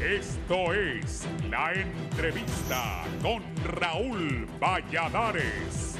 Esto es La Entrevista con Raúl Valladares.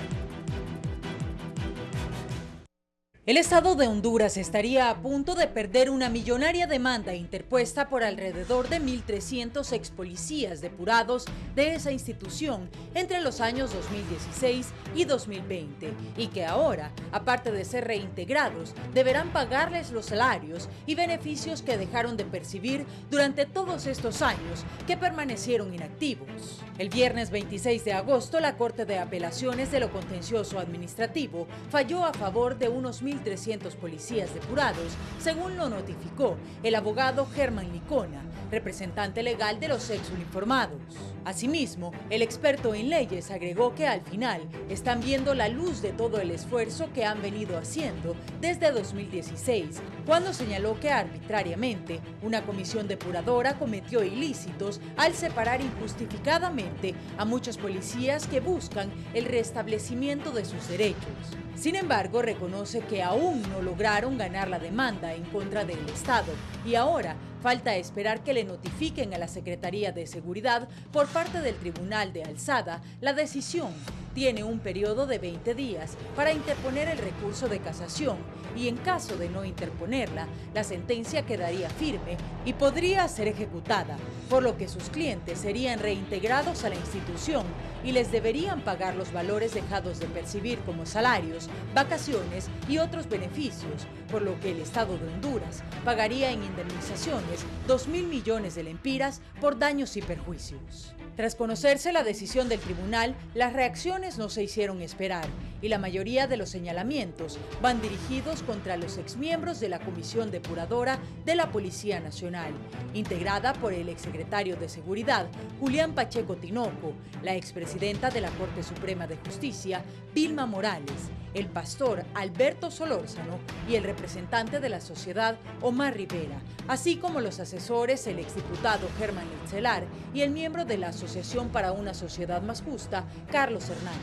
El Estado de Honduras estaría a punto de perder una millonaria demanda interpuesta por alrededor de 1.300 ex policías depurados de esa institución entre los años 2016 y 2020, y que ahora, aparte de ser reintegrados, deberán pagarles los salarios y beneficios que dejaron de percibir durante todos estos años que permanecieron inactivos. El viernes 26 de agosto, la Corte de Apelaciones de lo Contencioso Administrativo falló a favor de unos 1.300 policías depurados, según lo notificó el abogado Germán Licona, representante legal de los ex uniformados. Asimismo, el experto en leyes agregó que al final están viendo la luz de todo el esfuerzo que han venido haciendo desde 2016, cuando señaló que arbitrariamente una comisión depuradora cometió ilícitos al separar injustificadamente a muchos policías que buscan el restablecimiento de sus derechos. Sin embargo, reconoce que aún no lograron ganar la demanda en contra del Estado y ahora falta esperar que le notifiquen a la Secretaría de Seguridad por parte del Tribunal de Alzada la decisión. Tiene un periodo de 20 días para interponer el recurso de casación y en caso de no interponerla, la sentencia quedaría firme y podría ser ejecutada, por lo que sus clientes serían reintegrados a la institución y les deberían pagar los valores dejados de percibir como salarios, vacaciones y otros beneficios, por lo que el Estado de Honduras pagaría en indemnizaciones 2.000 millones de lempiras por daños y perjuicios. Tras conocerse la decisión del tribunal, las reacciones no se hicieron esperar y la mayoría de los señalamientos van dirigidos contra los exmiembros de la Comisión Depuradora de la Policía Nacional, integrada por el exsecretario de Seguridad, Julián Pacheco Tinoco, la expresidenta de la Corte Suprema de Justicia, Vilma Morales, el pastor Alberto Solórzano y el representante de la sociedad, Omar Rivera, así como los asesores, el exdiputado Germán Itzelar y el miembro de la Asociación para una Sociedad Más Justa, Carlos Hernández.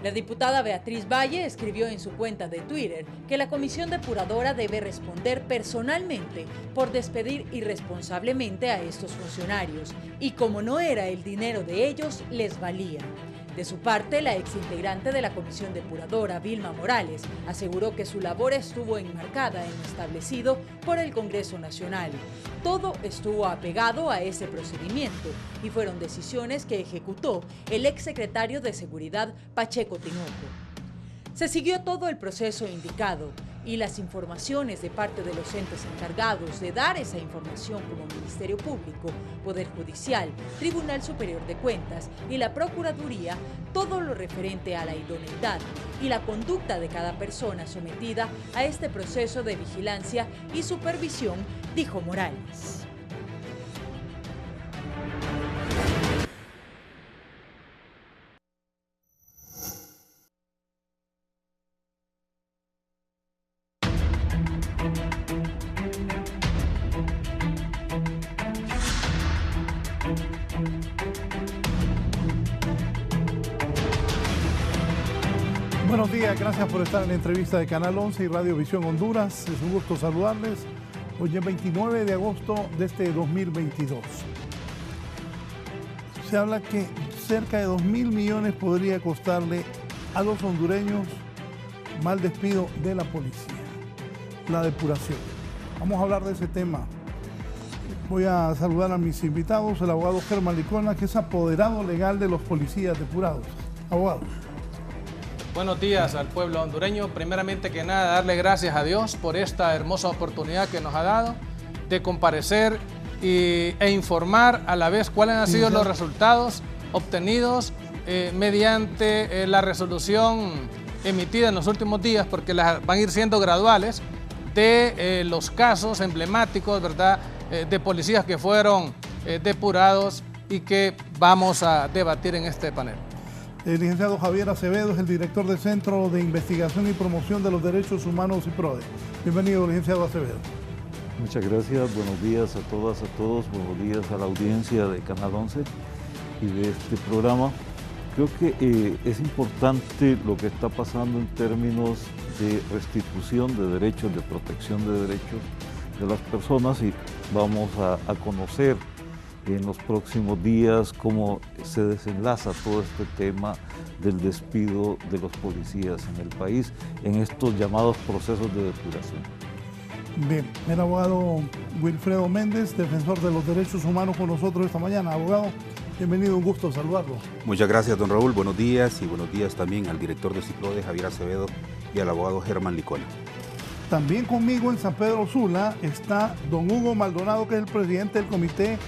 La diputada Beatriz Valle escribió en su cuenta de Twitter que la comisión depuradora debe responder personalmente por despedir irresponsablemente a estos funcionarios y como no era el dinero de ellos, les valía. De su parte, la exintegrante de la comisión depuradora, Vilma Morales, aseguró que su labor estuvo enmarcada en lo establecido por el Congreso Nacional. Todo estuvo apegado a ese procedimiento y fueron decisiones que ejecutó el exsecretario de Seguridad, Pacheco Tinoco. Se siguió todo el proceso indicado y las informaciones de parte de los entes encargados de dar esa información como Ministerio Público, Poder Judicial, Tribunal Superior de Cuentas y la Procuraduría, todo lo referente a la idoneidad y la conducta de cada persona sometida a este proceso de vigilancia y supervisión, dijo Morales. Buenos días, gracias por estar en la entrevista de Canal 11 y Radio Visión Honduras. Es un gusto saludarles. Hoy es 29 de agosto de este 2022. Se habla que cerca de 2.000 millones podría costarle a los hondureños mal despido de la policía, la depuración. Vamos a hablar de ese tema. Voy a saludar a mis invitados, el abogado Germán Licona, que es apoderado legal de los policías depurados. Abogado. Buenos días al pueblo hondureño. Primeramente que nada, darle gracias a Dios por esta hermosa oportunidad que nos ha dado de comparecer e informar a la vez cuáles han sido los resultados obtenidos mediante la resolución emitida en los últimos días, porque las van a ir siendo graduales, de los casos emblemáticos, ¿verdad?, de policías que fueron depurados y que vamos a debatir en este panel. El licenciado Javier Acevedo es el director del Centro de Investigación y Promoción de los Derechos Humanos y PRODE. Bienvenido, licenciado Acevedo. Muchas gracias, buenos días a todas, a todos, buenos días a la audiencia de Canal 11 y de este programa. Creo que es importante lo que está pasando en términos de restitución de derechos, de protección de derechos de las personas, y vamos a conocer en los próximos días cómo se desenlaza todo este tema del despido de los policías en el país en estos llamados procesos de depuración. Bien, el abogado Wilfredo Méndez, defensor de los derechos humanos, con nosotros esta mañana. Abogado, bienvenido, un gusto saludarlo. Muchas gracias, don Raúl. Buenos días y buenos días también al director de CIPRODE, Javier Acevedo, y al abogado Germán Licona. También conmigo en San Pedro Sula está don Hugo Maldonado, que es el presidente del Comité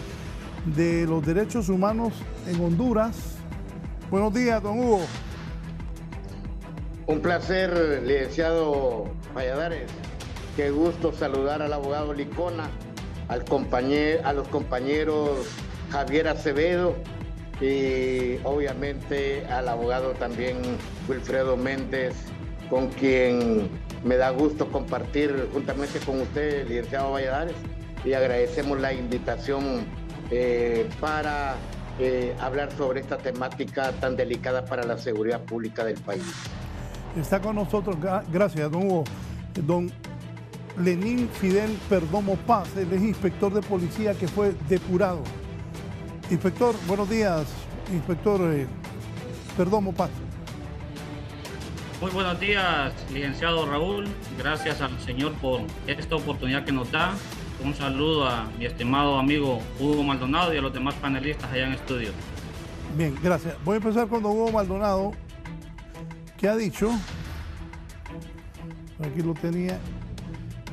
de los Derechos Humanos en Honduras. Buenos días, don Hugo. Un placer, licenciado Valladares. Qué gusto saludar al abogado Licona, a los compañeros Javier Acevedo y obviamente al abogado también Wilfredo Méndez, con quien me da gusto compartir juntamente con usted, licenciado Valladares, y agradecemos la invitación para hablar sobre esta temática tan delicada para la seguridad pública del país. Está con nosotros, gracias, don Hugo, don Lenín Fidel Perdomo Paz, él es inspector de policía que fue depurado. Inspector, buenos días, inspector Perdomo Paz. Muy buenos días, licenciado Raúl. Gracias al señor por esta oportunidad que nos da. Un saludo a mi estimado amigo Hugo Maldonado y a los demás panelistas allá en estudio. Bien, gracias. Voy a empezar con don Hugo Maldonado, que ha dicho, aquí lo tenía,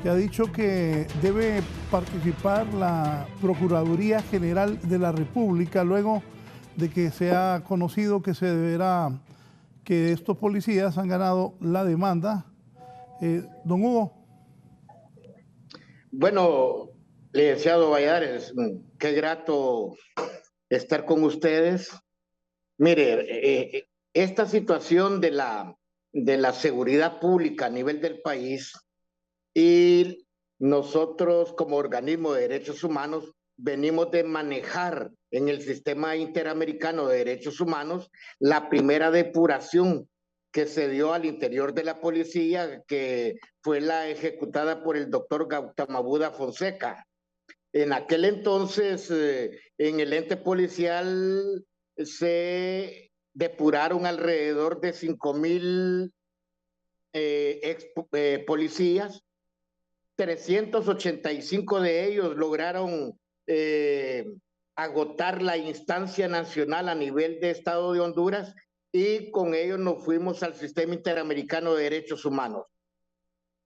que ha dicho que debe participar la Procuraduría General de la República luego de que se ha conocido que se deberá, que estos policías han ganado la demanda. Don Hugo. Bueno, licenciado Valladares, qué grato estar con ustedes. Mire, esta situación de la seguridad pública a nivel del país, y nosotros como organismo de derechos humanos venimos de manejar en el sistema interamericano de derechos humanos la primera depuración que se dio al interior de la policía, que fue la ejecutada por el doctor Gautama Buda Fonseca. En aquel entonces, en el ente policial se depuraron alrededor de 5,000 policías. 385 de ellos lograron agotar la instancia nacional a nivel de Estado de Honduras, y con ellos nos fuimos al Sistema Interamericano de Derechos Humanos.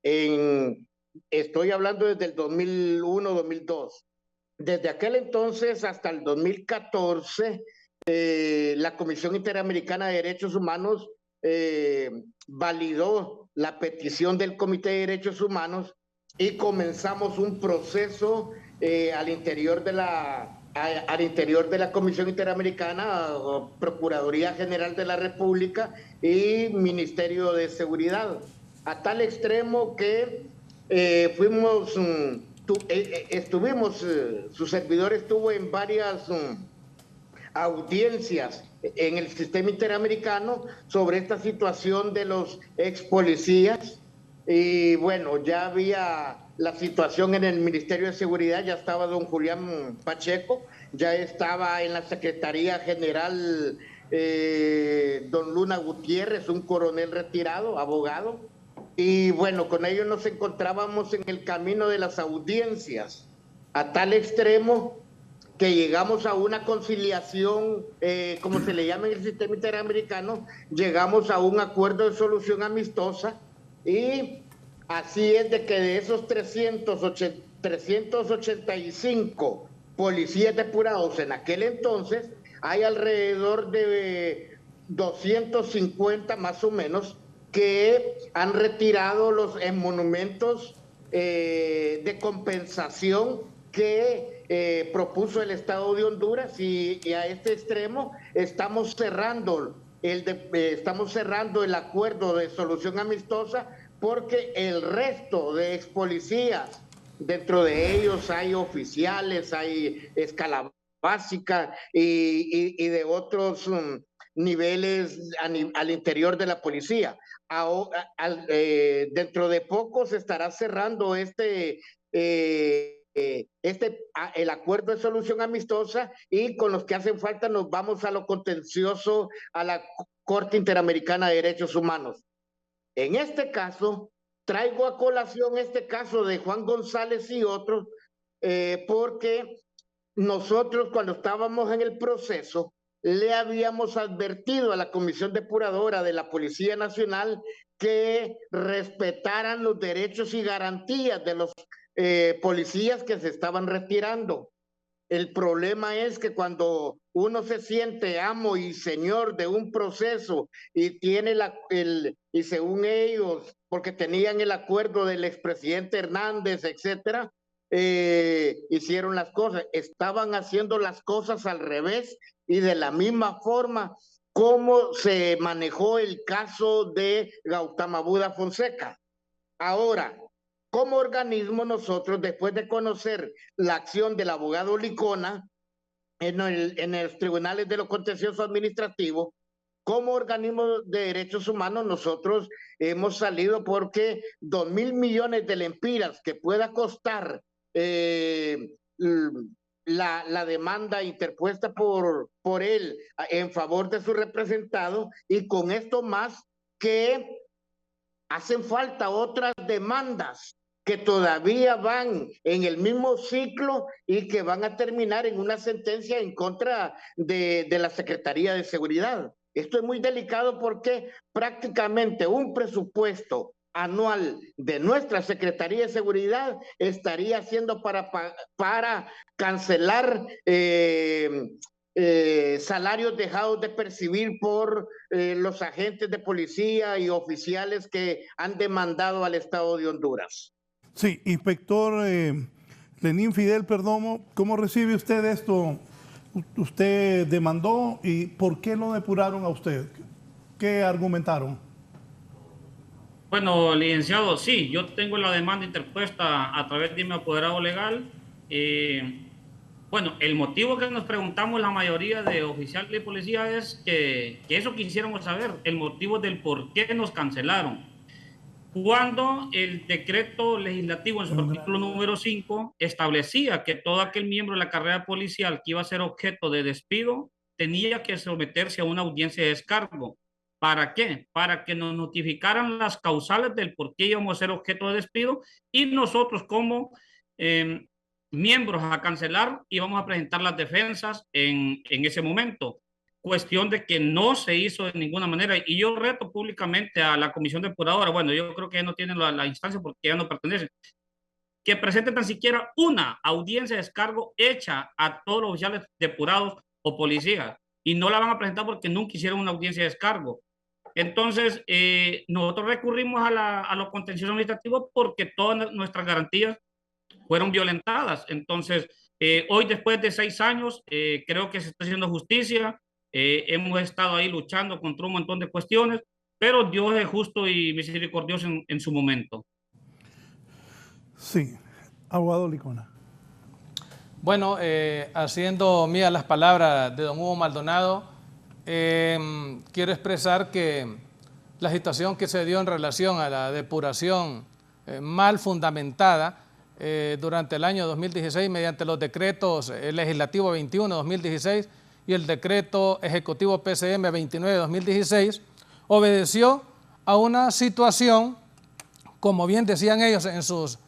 Estoy hablando desde el 2001-2002. Desde aquel entonces hasta el 2014, la Comisión Interamericana de Derechos Humanos validó la petición del Comité de Derechos Humanos y comenzamos un proceso al interior de la Comisión Interamericana, Procuraduría General de la República y Ministerio de Seguridad, a tal extremo que su servidor estuvo en varias audiencias en el sistema interamericano sobre esta situación de los ex policías. Y bueno, ya había la situación en el Ministerio de Seguridad, ya estaba don Julián Pacheco, ya estaba en la Secretaría General don Luna Gutiérrez, un coronel retirado, abogado, y bueno, con ellos nos encontrábamos en el camino de las audiencias, a tal extremo que llegamos a una conciliación, como se le llama en el sistema interamericano, llegamos a un acuerdo de solución amistosa. Y así es de que de esos 385 policías depurados en aquel entonces, hay alrededor de 250 más o menos que han retirado los monumentos de compensación que propuso el Estado de Honduras, y a este extremo estamos cerrando el acuerdo de solución amistosa, porque el resto de ex policías, dentro de ellos hay oficiales, hay escala básica y de otros niveles al interior de la policía. Dentro de poco se estará cerrando el acuerdo de solución amistosa, y con los que hacen falta nos vamos a lo contencioso, a la Corte Interamericana de Derechos Humanos. En este caso, traigo a colación este caso de Juan González y otros, porque nosotros cuando estábamos en el proceso le habíamos advertido a la Comisión Depuradora de la Policía Nacional que respetaran los derechos y garantías de los policías que se estaban retirando. El problema es que cuando uno se siente amo y señor de un proceso y tiene y según ellos, porque tenían el acuerdo del expresidente Hernández, etcétera, hicieron las cosas, estaban haciendo las cosas al revés y de la misma forma como se manejó el caso de Gautama Buda Fonseca. Ahora, como organismo, nosotros, después de conocer la acción del abogado Licona en los tribunales de lo contencioso administrativo, como organismo de derechos humanos, nosotros hemos salido porque 2.000 millones de lempiras que pueda costar la demanda interpuesta por él en favor de su representado, y con esto más que hacen falta otras demandas que todavía van en el mismo ciclo y que van a terminar en una sentencia en contra de la Secretaría de Seguridad. Esto es muy delicado porque prácticamente un presupuesto anual de nuestra Secretaría de Seguridad estaría siendo para cancelar salarios dejados de percibir por los agentes de policía y oficiales que han demandado al Estado de Honduras. Sí, inspector Lenín Fidel Perdomo, ¿cómo recibe usted esto? Usted demandó, y ¿por qué lo depuraron a usted? ¿Qué argumentaron? Bueno, licenciado, sí, yo tengo la demanda interpuesta a través de mi apoderado legal. Bueno, el motivo que nos preguntamos la mayoría de oficiales de policía es que eso quisiéramos saber, el motivo del por qué nos cancelaron. Cuando el decreto legislativo en su artículo número 5 establecía que todo aquel miembro de la carrera policial que iba a ser objeto de despido tenía que someterse a una audiencia de descargo. ¿Para qué? Para que nos notificaran las causales del por qué íbamos a ser objeto de despido, y nosotros como miembros a cancelar íbamos a presentar las defensas en ese momento. Cuestión de que no se hizo de ninguna manera, y yo reto públicamente a la comisión depuradora, bueno, yo creo que ya no tienen la instancia porque ya no pertenecen, que presente tan siquiera una audiencia de descargo hecha a todos los oficiales depurados o policías, y no la van a presentar porque nunca hicieron una audiencia de descargo. Entonces, nosotros recurrimos a lo contencioso administrativo porque todas nuestras garantías fueron violentadas. Entonces, hoy, después de 6 años, creo que se está haciendo justicia. Hemos estado ahí luchando contra un montón de cuestiones, pero Dios es justo y misericordioso en su momento. Sí, abogado Licona. Bueno, haciendo mías las palabras de don Hugo Maldonado, quiero expresar que la situación que se dio en relación a la depuración mal fundamentada durante el año 2016 mediante los decretos legislativo 21-2016 y el decreto ejecutivo PCM 29-2016, obedeció a una situación, como bien decían ellos en sus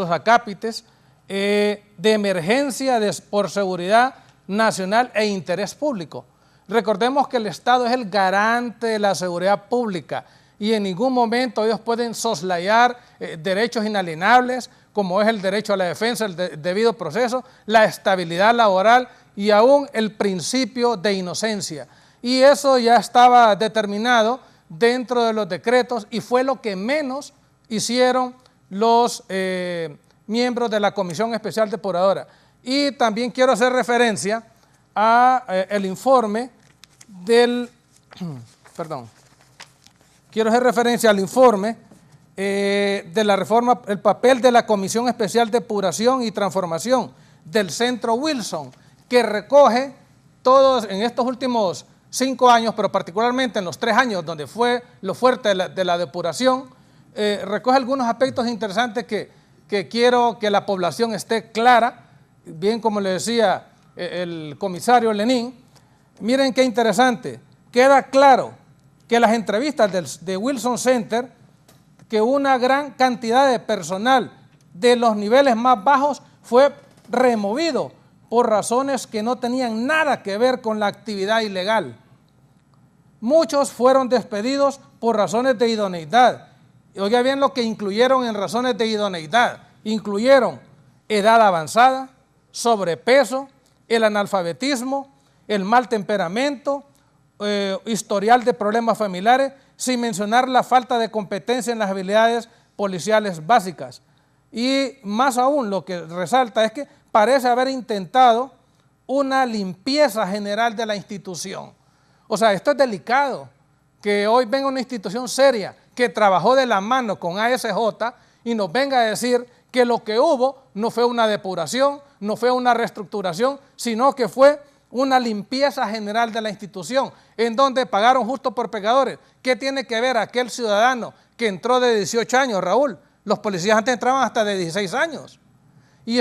acápites, de emergencia por seguridad nacional e interés público. Recordemos que el Estado es el garante de la seguridad pública y en ningún momento ellos pueden soslayar derechos inalienables como es el derecho a la defensa, el debido proceso, la estabilidad laboral y aún el principio de inocencia. Y eso ya estaba determinado dentro de los decretos y fue lo que menos hicieron los miembros de la Comisión Especial Depuradora. Y también quiero hacer referencia a el informe del, quiero hacer referencia al informe de la reforma, el papel de la Comisión Especial de Depuración y Transformación del Centro Wilson, que recoge todos en estos últimos 5 años, pero particularmente en los 3 años donde fue lo fuerte de la depuración, recoge algunos aspectos interesantes que que quiero que la población esté clara, bien como le decía el comisario Lenín. Miren qué interesante, queda claro que las entrevistas de Wilson Center, que una gran cantidad de personal de los niveles más bajos fue removido por razones que no tenían nada que ver con la actividad ilegal. Muchos fueron despedidos por razones de idoneidad. Oiga bien lo que incluyeron en razones de idoneidad. Incluyeron edad avanzada, sobrepeso, el analfabetismo, el mal temperamento, historial de problemas familiares, sin mencionar la falta de competencia en las habilidades policiales básicas. Y más aún, lo que resalta es que parece haber intentado una limpieza general de la institución. O sea, esto es delicado, que hoy venga una institución seria que trabajó de la mano con ASJ y nos venga a decir que lo que hubo no fue una depuración, no fue una reestructuración, sino que fue una limpieza general de la institución, en donde pagaron justo por pecadores. ¿Qué tiene que ver aquel ciudadano que entró de 18 años, Raúl? Los policías antes entraban hasta de 16 años y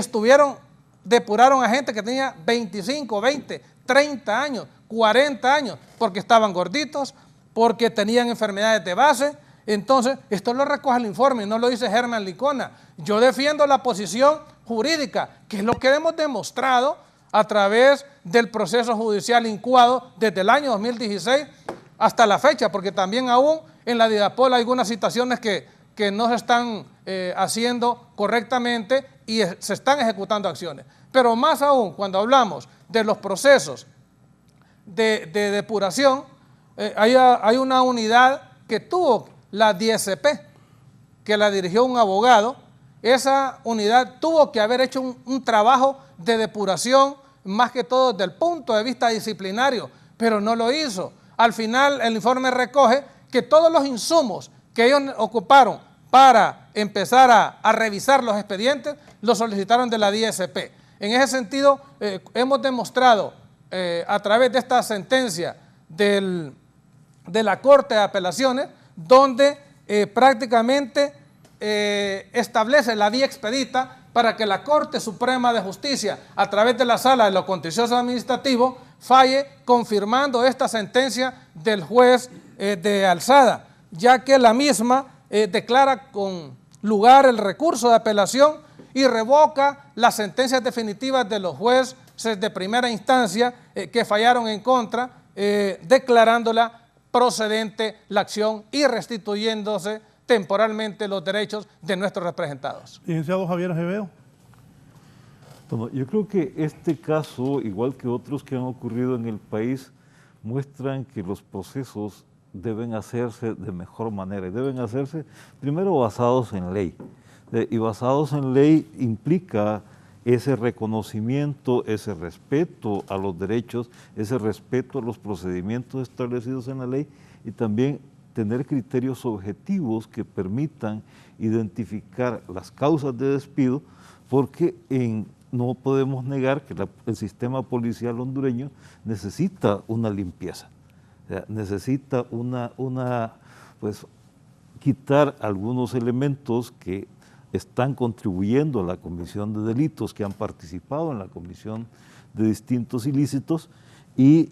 depuraron a gente que tenía 25, 20, 30 años, 40 años, porque estaban gorditos, porque tenían enfermedades de base. Entonces, esto lo recoge el informe, no lo dice Germán Licona. Yo defiendo la posición jurídica, que es lo que hemos demostrado a través del proceso judicial incoado desde el año 2016 hasta la fecha, porque también aún en la DIDAPOL hay algunas situaciones que no se están haciendo correctamente y se están ejecutando acciones. Pero más aún, cuando hablamos de los procesos de depuración, hay una unidad que tuvo la DSP, que la dirigió un abogado. Esa unidad tuvo que haber hecho un trabajo de depuración, más que todo desde el punto de vista disciplinario, pero no lo hizo. Al final el informe recoge que todos los insumos que ellos ocuparon para empezar a revisar los expedientes, los solicitaron de la DSP. En ese sentido, hemos demostrado a través de esta sentencia de la Corte de Apelaciones, donde prácticamente establece la vía expedita para que la Corte Suprema de Justicia, a través de la Sala de lo Contencioso Administrativo, falle confirmando esta sentencia del juez de alzada, ya que la misma declara con lugar el recurso de apelación y revoca las sentencias definitivas de los jueces de primera instancia que fallaron en contra, declarándola procedente la acción y restituyéndose temporalmente los derechos de nuestros representados. Licenciado Javier Acevedo. Bueno, yo creo que este caso, igual que otros que han ocurrido en el país, muestran que los procesos deben hacerse de mejor manera y deben hacerse primero basados en ley. Y basados en ley implica ese reconocimiento, ese respeto a los derechos, ese respeto a los procedimientos establecidos en la ley y también tener criterios objetivos que permitan identificar las causas de despido, porque no podemos negar que el sistema policial hondureño necesita una limpieza, o sea, necesita pues, quitar algunos elementos que están contribuyendo a la comisión de delitos, que han participado en la comisión de distintos ilícitos, y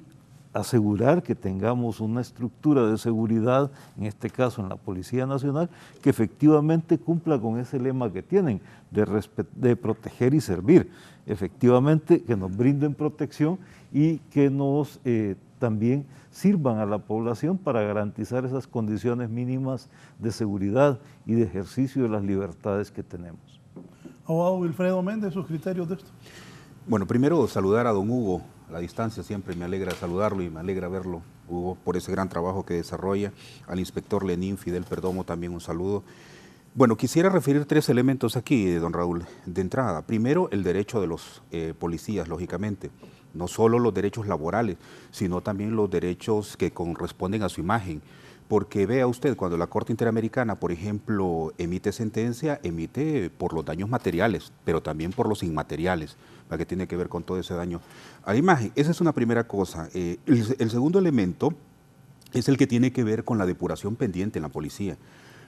asegurar que tengamos una estructura de seguridad, en este caso en la Policía Nacional, que efectivamente cumpla con ese lema que tienen, de proteger y servir, efectivamente que nos brinden protección y que nos también sirvan a la población para garantizar esas condiciones mínimas de seguridad y de ejercicio de las libertades que tenemos. Abogado Wilfredo Méndez, sus criterios de esto. Bueno, primero saludar a don Hugo a la distancia, siempre me alegra saludarlo y me alegra verlo, Hugo, por ese gran trabajo que desarrolla. Al inspector Lenín, Fidel Perdomo, también un saludo. Bueno, quisiera referir 3 elementos aquí, don Raúl, de entrada. Primero, el derecho de los policías, lógicamente. No solo los derechos laborales, sino también los derechos que corresponden a su imagen. Porque vea usted, cuando la Corte Interamericana, por ejemplo, emite sentencia, emite por los daños materiales, pero también por los inmateriales, que tiene que ver con todo ese daño a la imagen. Esa es una primera cosa. El segundo elemento es el que tiene que ver con la depuración pendiente en la policía.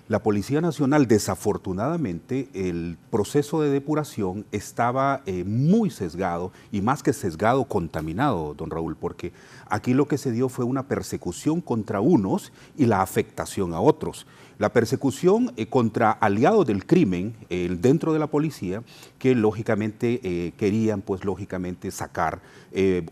La Policía Nacional, desafortunadamente, el proceso de depuración estaba muy sesgado, y más que sesgado, contaminado, don Raúl, porque aquí lo que se dio fue una persecución contra unos y la afectación a otros. La persecución contra aliados del crimen dentro de la policía, que lógicamente querían, pues lógicamente sacar,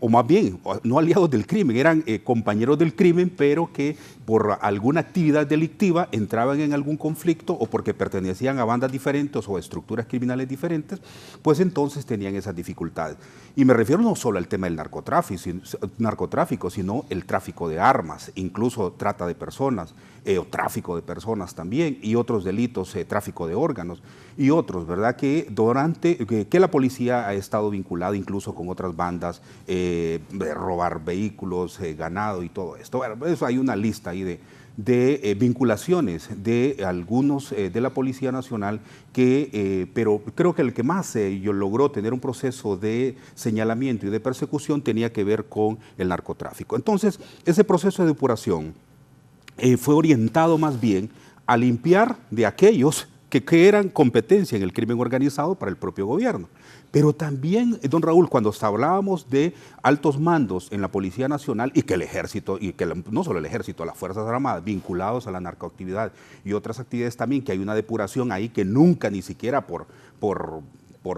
o más bien, no aliados del crimen, eran compañeros del crimen, pero que por alguna actividad delictiva entraban en algún conflicto o porque pertenecían a bandas diferentes o a estructuras criminales diferentes, pues entonces tenían esas dificultades. Y me refiero no solo al tema del narcotráfico, sino el tráfico de armas, incluso trata de personas, o tráfico de personas también, y otros delitos, tráfico de órganos y otros, ¿verdad? Que la policía ha estado vinculada incluso con otras bandas, de robar vehículos, ganado y todo esto. Bueno, eso hay una lista ahí de vinculaciones de algunos de la Policía Nacional, pero creo que el que más logró tener un proceso de señalamiento y de persecución tenía que ver con el narcotráfico. Entonces, ese proceso de depuración fue orientado más bien a limpiar de aquellos que eran competencia en el crimen organizado para el propio gobierno. Pero también, don Raúl, cuando hablábamos de altos mandos en la Policía Nacional y que el Ejército, no solo el Ejército, las Fuerzas Armadas, vinculados a la narcoactividad y otras actividades también, que hay una depuración ahí que nunca, ni siquiera por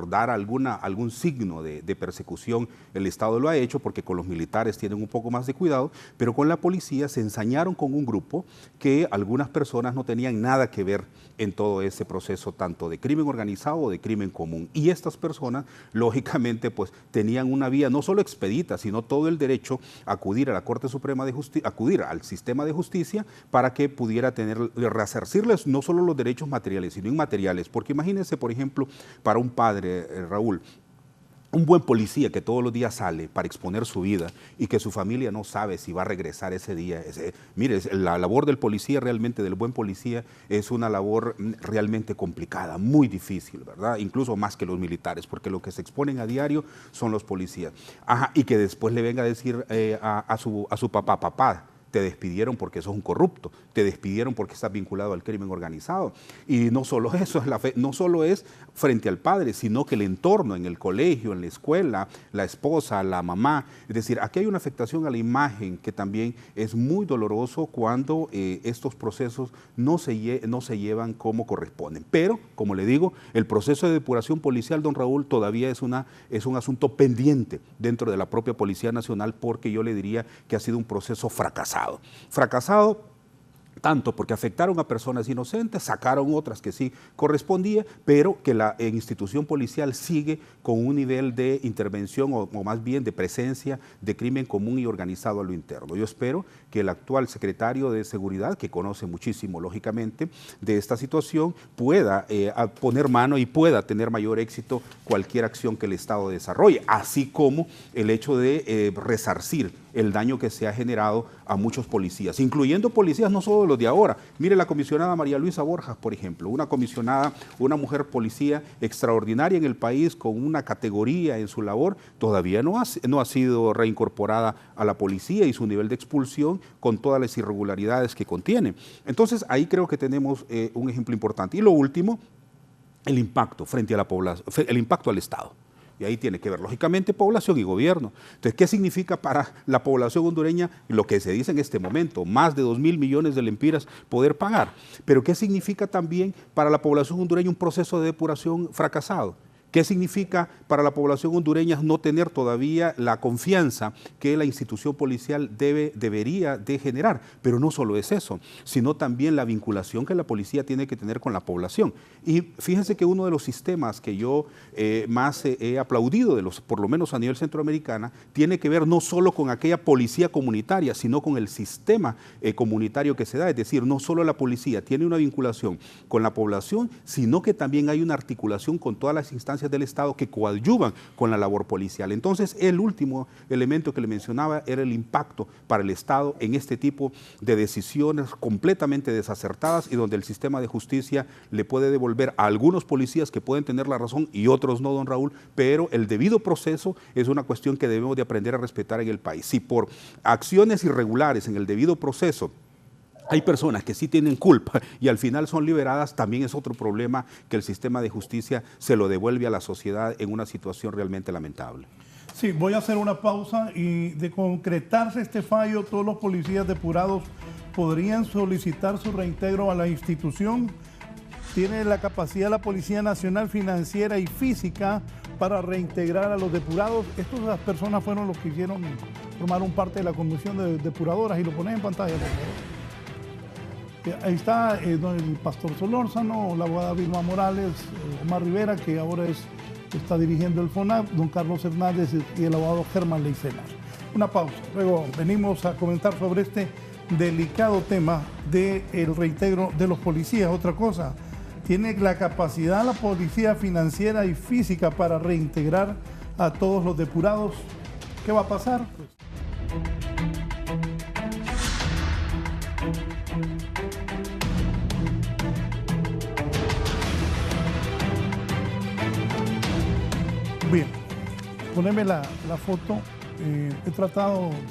dar algún signo de persecución, el Estado lo ha hecho, porque con los militares tienen un poco más de cuidado, pero con la policía se ensañaron con un grupo que algunas personas no tenían nada que ver en todo ese proceso, tanto de crimen organizado o de crimen común. Y estas personas, lógicamente, pues tenían una vía no solo expedita, sino todo el derecho a acudir a la Corte Suprema de Justicia, acudir al sistema de justicia para que pudiera resarcirles no solo los derechos materiales, sino inmateriales. Porque imagínense, por ejemplo, para un padre, Raúl, un buen policía que todos los días sale para exponer su vida y que su familia no sabe si va a regresar ese día. Mire, la labor del policía, realmente del buen policía, es una labor realmente complicada, muy difícil, ¿verdad? Incluso más que los militares, porque lo que se exponen a diario son los policías. Ajá, y que después le venga a decir a su papá, te despidieron porque sos un corrupto, te despidieron porque estás vinculado al crimen organizado. Y no solo eso, no solo es frente al padre, sino que el entorno, en el colegio, en la escuela, la esposa, la mamá. Es decir, aquí hay una afectación a la imagen que también es muy doloroso cuando estos procesos no se llevan como corresponden. Pero, como le digo, el proceso de depuración policial, don Raúl, todavía es un asunto pendiente dentro de la propia Policía Nacional, porque yo le diría que ha sido un proceso fracasado. Fracasado tanto porque afectaron a personas inocentes, sacaron otras que sí correspondía, pero que la institución policial sigue con un nivel de intervención o más bien de presencia de crimen común y organizado a lo interno. Yo espero que el actual secretario de Seguridad, que conoce muchísimo, lógicamente, de esta situación, pueda poner mano y pueda tener mayor éxito cualquier acción que el Estado desarrolle, así como el hecho de resarcir el daño que se ha generado a muchos policías, incluyendo policías no solo los de ahora. Mire, la comisionada María Luisa Borjas, por ejemplo, una mujer policía extraordinaria en el país, con una categoría en su labor, todavía no ha sido reincorporada a la policía, y su nivel de expulsión con todas las irregularidades que contiene. Entonces, ahí creo que tenemos un ejemplo importante. Y lo último, el impacto frente a la población, el impacto al Estado. Y ahí tiene que ver, lógicamente, población y gobierno. Entonces, ¿qué significa para la población hondureña lo que se dice en este momento? Más de 2.000 millones de lempiras poder pagar. Pero ¿qué significa también para la población hondureña un proceso de depuración fracasado? ¿Qué significa para la población hondureña no tener todavía la confianza que la institución policial debería de generar? Pero no solo es eso, sino también la vinculación que la policía tiene que tener con la población. Y fíjense que uno de los sistemas que yo más he aplaudido, por lo menos a nivel centroamericana, tiene que ver no solo con aquella policía comunitaria, sino con el sistema comunitario que se da. Es decir, no solo la policía tiene una vinculación con la población, sino que también hay una articulación con todas las instancias del Estado que coadyuvan con la labor policial. Entonces, el último elemento que le mencionaba era el impacto para el Estado en este tipo de decisiones completamente desacertadas, y donde el sistema de justicia le puede devolver a algunos policías que pueden tener la razón y otros no, don Raúl, pero el debido proceso es una cuestión que debemos de aprender a respetar en el país. Si por acciones irregulares en el debido proceso hay personas que sí tienen culpa y al final son liberadas, también es otro problema que el sistema de justicia se lo devuelve a la sociedad en una situación realmente lamentable. Sí, voy a hacer una pausa y de concretarse este fallo, todos los policías depurados podrían solicitar su reintegro a la institución. Tiene la capacidad la Policía Nacional financiera y física para reintegrar a los depurados. Estas personas fueron los que formaron parte de la Comisión de Depuradoras y lo ponen en pantalla, por favor. Ahí está el pastor Solórzano, la abogada Vilma Morales, Omar Rivera, que ahora está dirigiendo el FONAP, don Carlos Hernández y el abogado Germán Leicelar. Una pausa, luego venimos a comentar sobre este delicado tema del reintegro de los policías. Otra cosa, tiene la capacidad la Policía Financiera y Física para reintegrar a todos los depurados. ¿Qué va a pasar? Pues bien, poneme la foto.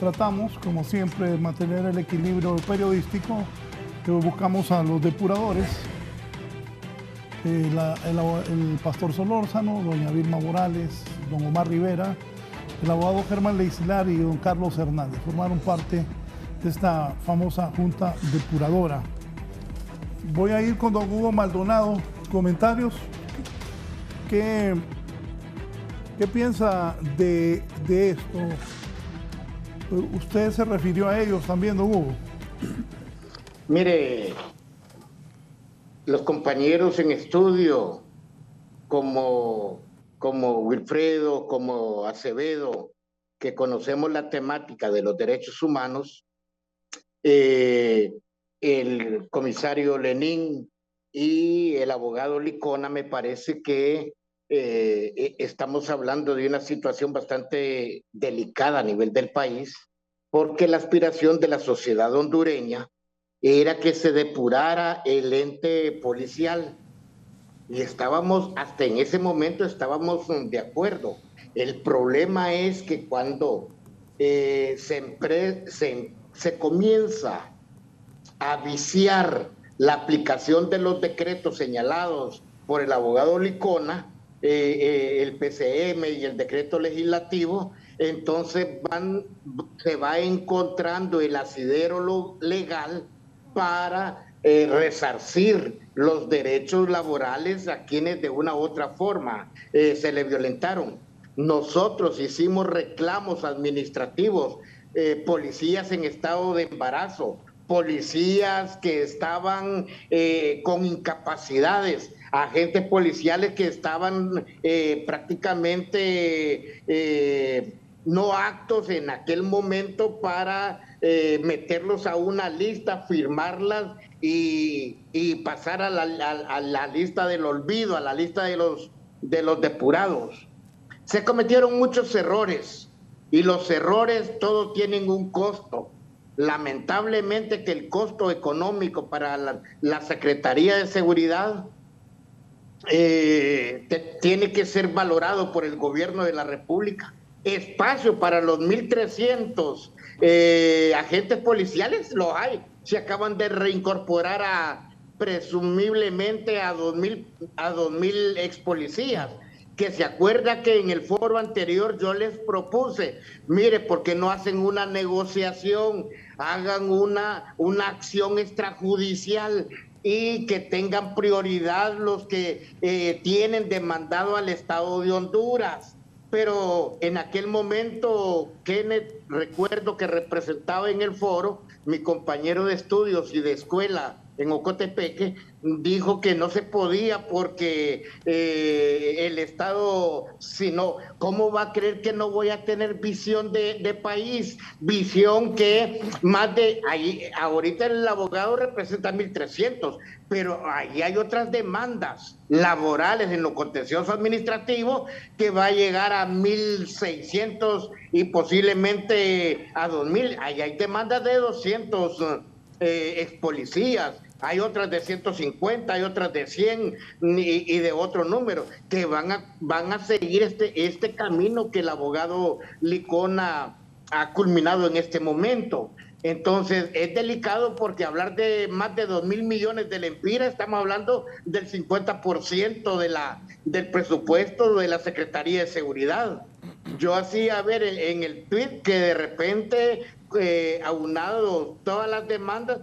Tratamos, como siempre, de mantener el equilibrio periodístico. Buscamos a los depuradores, el pastor Solórzano, doña Vilma Morales, don Omar Rivera, el abogado Germán Leicelar y don Carlos Hernández. Formaron parte de esta famosa junta depuradora. Voy a ir con don Hugo Maldonado. Comentarios. ¿Qué piensa de esto? Usted se refirió a ellos también, don Hugo. Mire, los compañeros en estudio, como Wilfredo, como Acevedo, que conocemos la temática de los derechos humanos, el comisario Lenín y el abogado Licona, me parece que estamos hablando de una situación bastante delicada a nivel del país, porque la aspiración de la sociedad hondureña era que se depurara el ente policial y hasta en ese momento estábamos de acuerdo. El problema es que cuando se comienza a viciar la aplicación de los decretos señalados por el abogado Licona, el PCM y el decreto legislativo, entonces se va encontrando el asidero legal para resarcir los derechos laborales a quienes de una u otra forma se le violentaron. Nosotros hicimos reclamos administrativos, policías en estado de embarazo, policías que estaban con incapacidades, agentes policiales que estaban prácticamente no aptos en aquel momento para meterlos a una lista, firmarlas y pasar a la lista del olvido, a la lista de los depurados. Se cometieron muchos errores y los errores todos tienen un costo. Lamentablemente que el costo económico para la Secretaría de Seguridad tiene que ser valorado por el gobierno de la República. Espacio para los 1,300 agentes policiales los hay. Se acaban de reincorporar presumiblemente a 2,000 ex policías. Que se acuerda que en el foro anterior yo les propuse, mire, ¿por qué no hacen una negociación? Hagan una acción extrajudicial y que tengan prioridad los que tienen demandado al Estado de Honduras. Pero en aquel momento, Kenneth, recuerdo que representaba en el foro, mi compañero de estudios y de escuela en Ocotepeque, dijo que no se podía porque el Estado, sino, ¿cómo va a creer que no voy a tener visión de país? Visión que ahorita el abogado representa 1,300, pero ahí hay otras demandas laborales en lo contencioso administrativo que va a llegar a 1,600 y posiblemente a 2,000. Ahí hay demandas de 200 ex policías. Hay otras de 150, hay otras de 100 y de otro número que van a seguir este camino que el abogado Licona ha culminado en este momento. Entonces, es delicado porque hablar de más de 2.000 millones del Empira, estamos hablando del 50% del presupuesto de la Secretaría de Seguridad. Yo hacía ver en el tweet que de repente, aunado todas las demandas,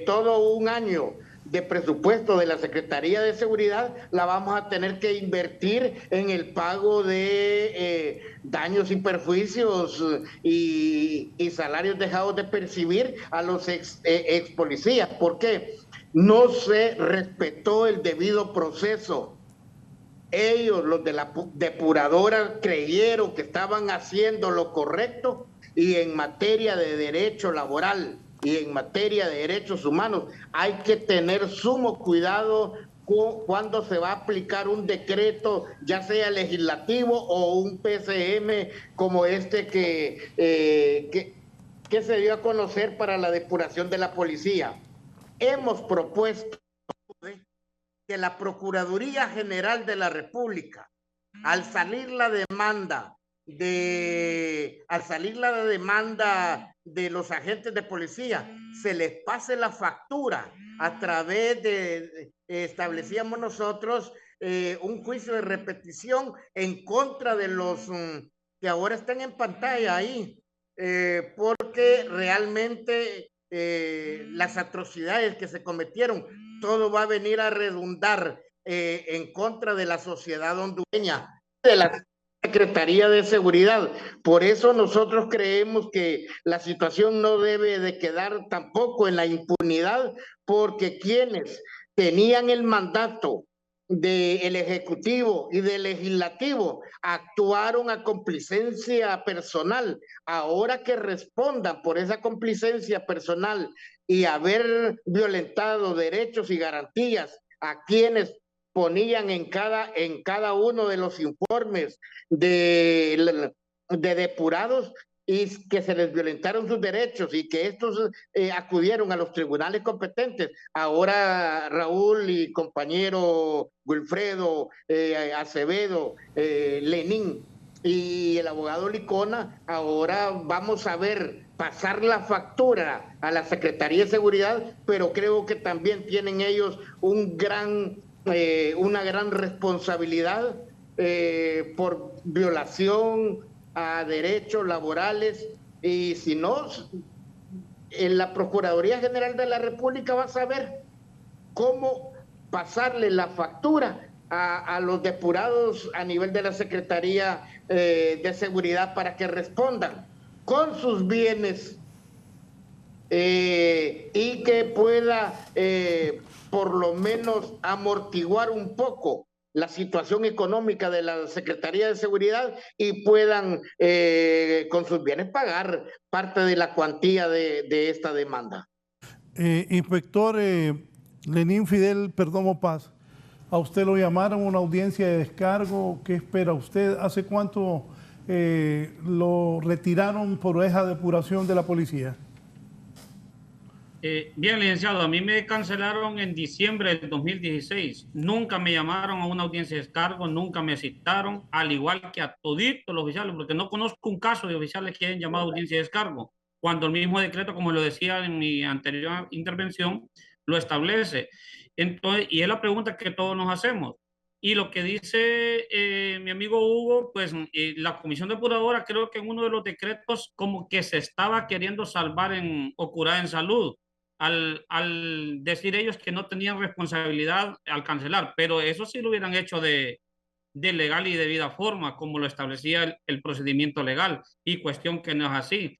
todo un año de presupuesto de la Secretaría de Seguridad la vamos a tener que invertir en el pago de daños y perjuicios y salarios dejados de percibir a los ex policías. ¿Por qué? No se respetó el debido proceso. Ellos, los de la depuradora, creyeron que estaban haciendo lo correcto, y en materia de derecho laboral y en materia de derechos humanos hay que tener sumo cuidado cuando se va a aplicar un decreto, ya sea legislativo o un PCM como este que se dio a conocer para la depuración de la policía. Hemos propuesto que la Procuraduría General de la República, al salir la demanda de los agentes de policía, se les pase la factura a través de, establecíamos nosotros un juicio de repetición en contra de los que ahora están en pantalla ahí, porque realmente las atrocidades que se cometieron, todo va a venir a redundar en contra de la sociedad hondureña, de la Secretaría de Seguridad. Por eso nosotros creemos que la situación no debe de quedar tampoco en la impunidad, porque quienes tenían el mandato del Ejecutivo y del Legislativo actuaron a complacencia personal. Ahora que respondan por esa complacencia personal y haber violentado derechos y garantías a quienes ponían en cada uno de los informes de depurados, y que se les violentaron sus derechos y que estos acudieron a los tribunales competentes. Ahora Raúl y compañero Wilfredo, Acevedo, Lenín y el abogado Licona, ahora vamos a ver pasar la factura a la Secretaría de Seguridad, pero creo que también tienen ellos una gran responsabilidad por violación a derechos laborales, y si no, en la Procuraduría General de la República va a saber cómo pasarle la factura a los depurados a nivel de la Secretaría de Seguridad para que respondan con sus bienes y que pueda por lo menos amortiguar un poco la situación económica de la Secretaría de Seguridad y puedan con sus bienes pagar parte de la cuantía de esta demanda. Inspector Lenín Fidel Perdomo Paz, ¿a usted lo llamaron a una audiencia de descargo? ¿Qué espera usted? ¿Hace cuánto lo retiraron por esa depuración de la policía? Bien, licenciado, a mí me cancelaron en diciembre del 2016. Nunca me llamaron a una audiencia de descargo, nunca me citaron, al igual que a toditos los oficiales, porque no conozco un caso de oficiales que hayan llamado a audiencia de descargo, cuando el mismo decreto, como lo decía en mi anterior intervención, lo establece. Entonces, y es la pregunta que todos nos hacemos. Y lo que dice mi amigo Hugo, pues la comisión depuradora, creo que en uno de los decretos como que se estaba queriendo salvar o curar en salud, al decir ellos que no tenían responsabilidad al cancelar, pero eso sí lo hubieran hecho de legal y debida forma, como lo establecía el procedimiento legal, y cuestión que no es así.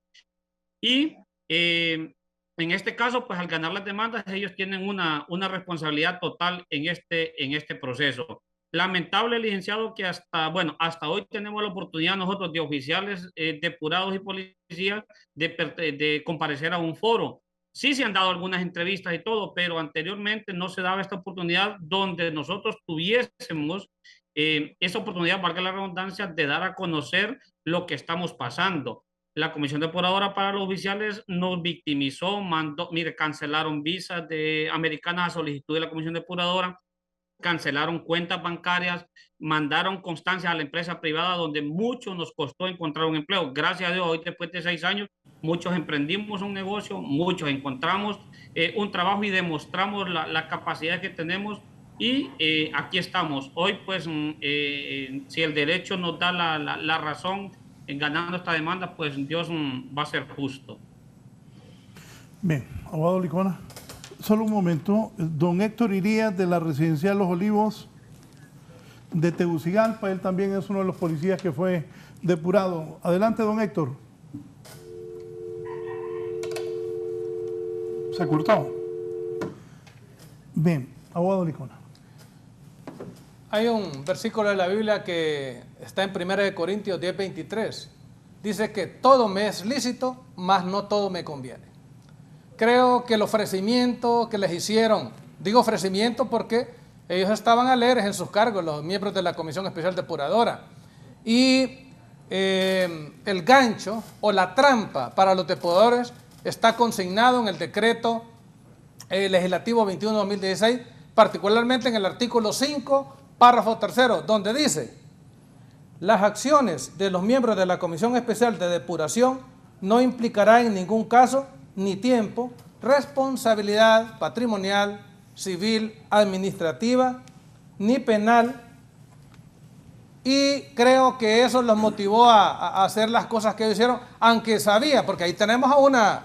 Y en este caso, pues al ganar las demandas, ellos tienen una responsabilidad total en este proceso. Lamentable, licenciado, que hasta hoy tenemos la oportunidad nosotros de oficiales depurados y policías de comparecer a un foro. Sí se han dado algunas entrevistas y todo, pero anteriormente no se daba esta oportunidad donde nosotros tuviésemos esa oportunidad, valga la redundancia, de dar a conocer lo que estamos pasando. La Comisión Depuradora para los Oficiales nos victimizó, cancelaron visas americanas a solicitud de la Comisión Depuradora, cancelaron cuentas bancarias, mandaron constancias a la empresa privada donde mucho nos costó encontrar un empleo. Gracias a Dios, hoy después de 6 años muchos emprendimos un negocio, muchos encontramos un trabajo y demostramos la capacidad que tenemos y aquí estamos. Hoy, pues, si el derecho nos da la razón en ganando esta demanda, pues Dios va a ser justo. Bien, abogado Licona, solo un momento. Don Héctor Irías, de la Residencial Los Olivos de Tegucigalpa, él también es uno de los policías que fue depurado. Adelante, don Héctor. ¿Se cortó? Bien, abogado Licona. Hay un versículo de la Biblia que está en 1 Corintios 10:23. Dice que todo me es lícito, mas no todo me conviene. Creo que el ofrecimiento que les hicieron, digo ofrecimiento porque ellos estaban alegres en sus cargos, los miembros de la Comisión Especial Depuradora. Y el gancho o la trampa para los depuradores está consignado en el decreto legislativo 21/2016, particularmente en el artículo 5, párrafo 3, donde dice: las acciones de los miembros de la Comisión Especial de Depuración no implicarán en ningún caso ni tiempo, responsabilidad patrimonial, civil, administrativa, ni penal. Y creo que eso los motivó a hacer las cosas que hicieron, aunque sabía, porque ahí tenemos a una,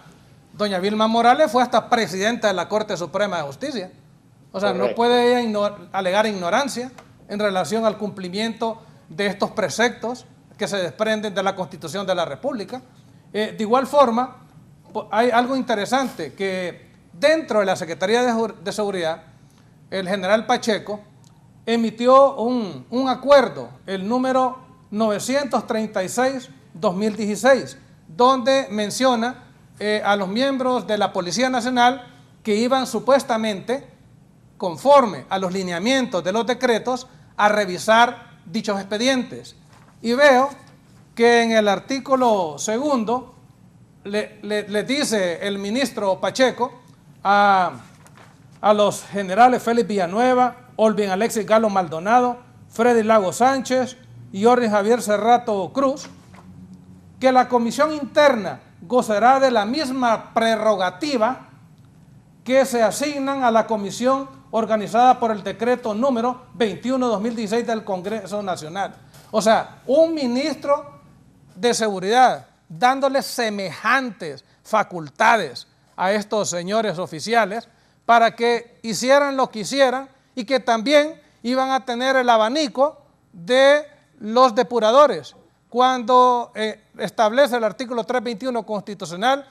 doña Vilma Morales fue hasta presidenta de la Corte Suprema de Justicia. O sea, no puede ella alegar ignorancia en relación al cumplimiento de estos preceptos que se desprenden de la Constitución de la República. De igual forma, hay algo interesante, que dentro de la Secretaría de Seguridad, el general Pacheco emitió un acuerdo, el número 936-2016, donde menciona a los miembros de la Policía Nacional que iban supuestamente, conforme a los lineamientos de los decretos, a revisar dichos expedientes. Y veo que en el artículo 2 le dice el ministro Pacheco a los generales Félix Villanueva, Olvin Alexis Galo Maldonado, Freddy Lago Sánchez y Orrin Javier Cerrato Cruz, que la comisión interna gozará de la misma prerrogativa que se asignan a la comisión organizada por el decreto número 21/2016 del Congreso Nacional. O sea, un ministro de seguridad dándole semejantes facultades a estos señores oficiales para que hicieran lo que hicieran y que también iban a tener el abanico de los depuradores, cuando establece el artículo 321 constitucional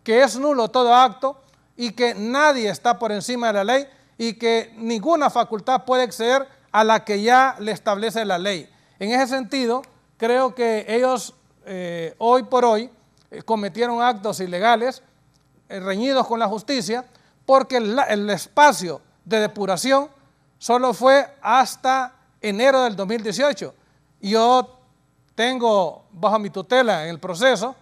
que es nulo todo acto y que nadie está por encima de la ley y que ninguna facultad puede exceder a la que ya le establece la ley. En ese sentido, creo que ellos hoy por hoy cometieron actos ilegales, reñidos con la justicia, porque el espacio de depuración solo fue hasta enero del 2018. Yo tengo bajo mi tutela en el proceso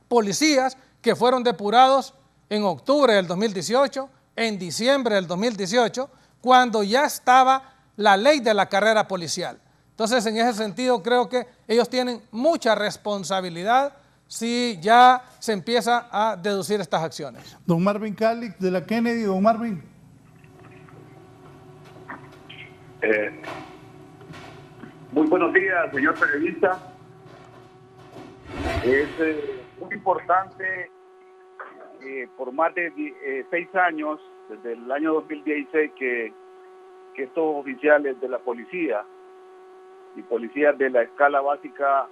policías que fueron depurados en octubre del 2018, en diciembre del 2018, cuando ya estaba la ley de la carrera policial. Entonces, en ese sentido, creo que ellos tienen mucha responsabilidad si ya se empieza a deducir estas acciones. Don Marvin Calix, de la Kennedy. Don Marvin. Muy buenos días, señor periodista. Es muy importante por más de 6 años, desde el año 2016, que estos oficiales de la policía y policías de la escala básica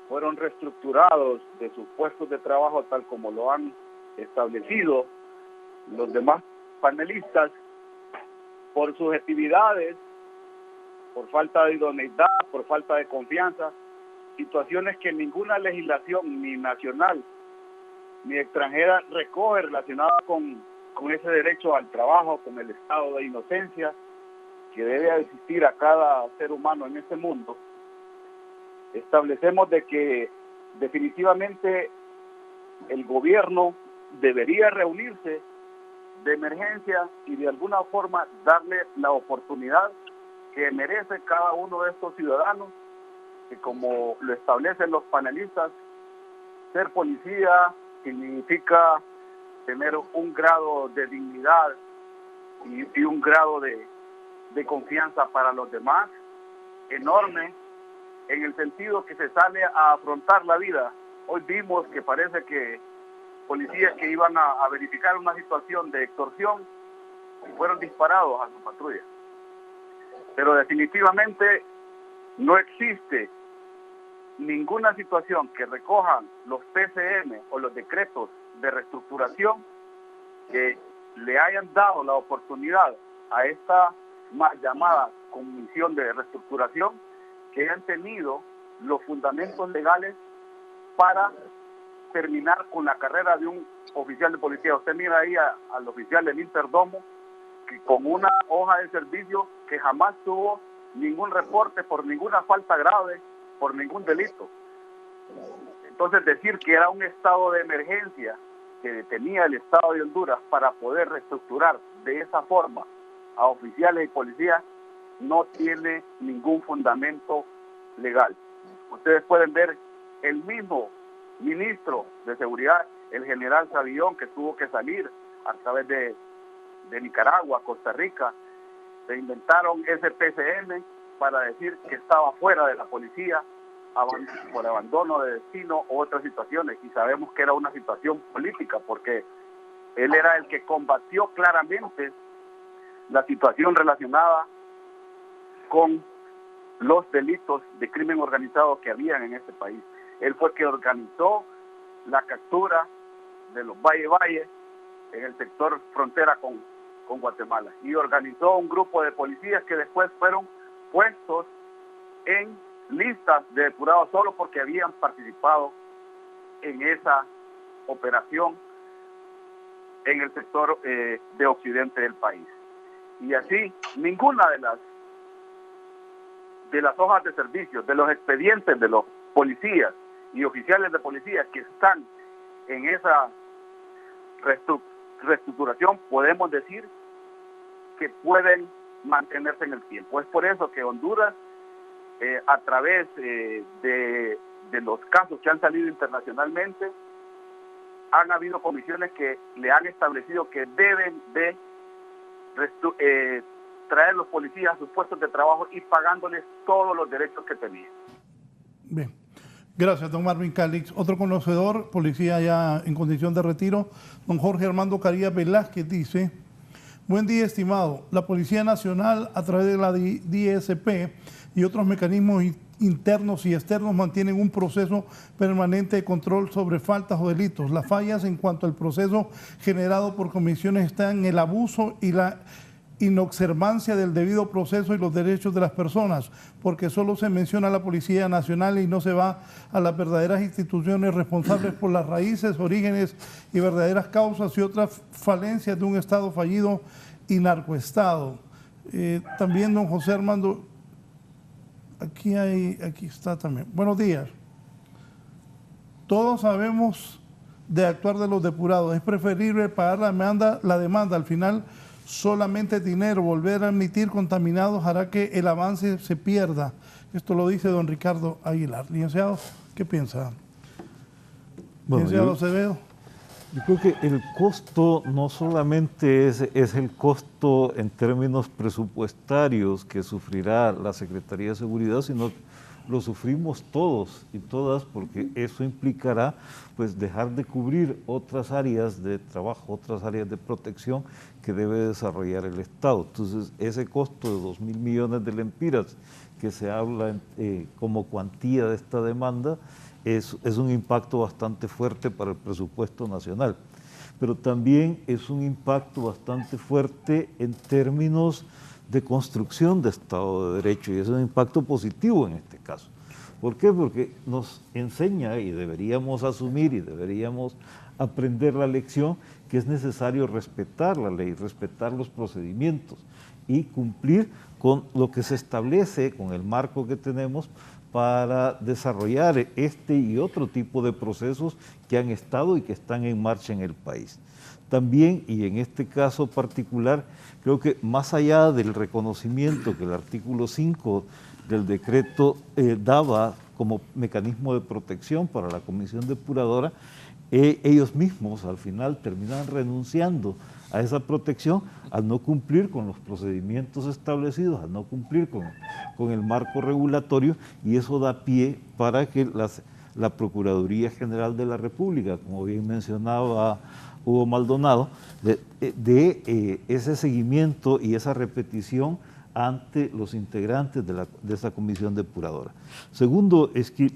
fueron reestructurados de sus puestos de trabajo tal como lo han establecido los demás panelistas por sus actividades, por falta de idoneidad, por falta de confianza, situaciones que ninguna legislación, ni nacional ni extranjera, recoge relacionadas con ese derecho al trabajo, con el estado de inocencia que debe existir a cada ser humano en este mundo. Establecemos de que definitivamente el gobierno debería reunirse de emergencia y de alguna forma darle la oportunidad que merece cada uno de estos ciudadanos, que como lo establecen los panelistas, ser policía significa tener un grado de dignidad y un grado de confianza para los demás enorme, en el sentido que se sale a afrontar la vida. Hoy vimos que parece que policías que iban a verificar una situación de extorsión fueron disparados a su patrulla. Pero definitivamente no existe ninguna situación que recojan los PCM o los decretos de reestructuración que le hayan dado la oportunidad a esta mal llamada comisión de reestructuración, que han tenido los fundamentos legales para terminar con la carrera de un oficial de policía. Usted mira ahí al oficial Lenín Perdomo, que con una hoja de servicio que jamás tuvo ningún reporte por ninguna falta grave, por ningún delito. Entonces, decir que era un estado de emergencia que tenía el Estado de Honduras para poder reestructurar de esa forma a oficiales y policías no tiene ningún fundamento legal. Ustedes pueden ver el mismo ministro de Seguridad, el general Savillón, que tuvo que salir a través de Nicaragua, Costa Rica. Se inventaron ese PCM para decir que estaba fuera de la policía por abandono de destino u otras situaciones, y sabemos que era una situación política, porque él era el que combatió claramente la situación relacionada con los delitos de crimen organizado que habían en este país. Él fue el que organizó la captura de los Valle en el sector frontera con Guatemala, y organizó un grupo de policías que después fueron puestos en listas de depurados solo porque habían participado en esa operación en el sector de occidente del país. Y así, ninguna de las hojas de servicio, de los expedientes de los policías y oficiales de policía que están en esa reestructuración, podemos decir que pueden mantenerse en el tiempo. Es por eso que Honduras, a través de los casos que han salido internacionalmente, han habido comisiones que le han establecido que deben de traer los policías a sus puestos de trabajo y pagándoles todos los derechos que tenían. Bien, gracias, don Marvin Calix. Otro conocedor, policía ya en condición de retiro, don Jorge Armando Carías Velázquez, dice: buen día, estimado. La Policía Nacional, a través de la DSP y otros mecanismos internos y externos, mantienen un proceso permanente de control sobre faltas o delitos. Las fallas en cuanto al proceso generado por comisiones están en el abuso y la inobservancia del debido proceso y los derechos de las personas, porque solo se menciona a la Policía Nacional y no se va a las verdaderas instituciones responsables por las raíces, orígenes y verdaderas causas y otras falencias de un Estado fallido y narcoestado. También don José Armando, aquí está también. Buenos días. Todos sabemos de actuar de los depurados. Es preferible pagar la demanda. Al final, solamente dinero. Volver a admitir contaminados hará que el avance se pierda. Esto lo dice don Ricardo Aguilar. Licenciado, ¿qué piensa? Bueno, Licenciado Acevedo. Yo creo que el costo no solamente es el costo en términos presupuestarios que sufrirá la Secretaría de Seguridad, sino lo sufrimos todos y todas, porque eso implicará pues dejar de cubrir otras áreas de trabajo, otras áreas de protección que debe desarrollar el Estado. Entonces, ese costo de 2.000 millones de lempiras que se habla como cuantía de esta demanda es un impacto bastante fuerte para el presupuesto nacional, pero también es un impacto bastante fuerte en términos de construcción de Estado de Derecho, y es un impacto positivo en este caso. ¿Por qué? Porque nos enseña, y deberíamos asumir y deberíamos aprender la lección, que es necesario respetar la ley, respetar los procedimientos y cumplir con lo que se establece, con el marco que tenemos para desarrollar este y otro tipo de procesos que han estado y que están en marcha en el país. También, y en este caso particular, creo que más allá del reconocimiento que el artículo 5 del decreto daba como mecanismo de protección para la comisión depuradora, ellos mismos al final terminan renunciando a esa protección al no cumplir con los procedimientos establecidos, al no cumplir con el marco regulatorio, y eso da pie para que la Procuraduría General de la República, como bien mencionaba Hugo Maldonado, de ese seguimiento y esa repetición ante los integrantes de esa comisión depuradora. Segundo, es que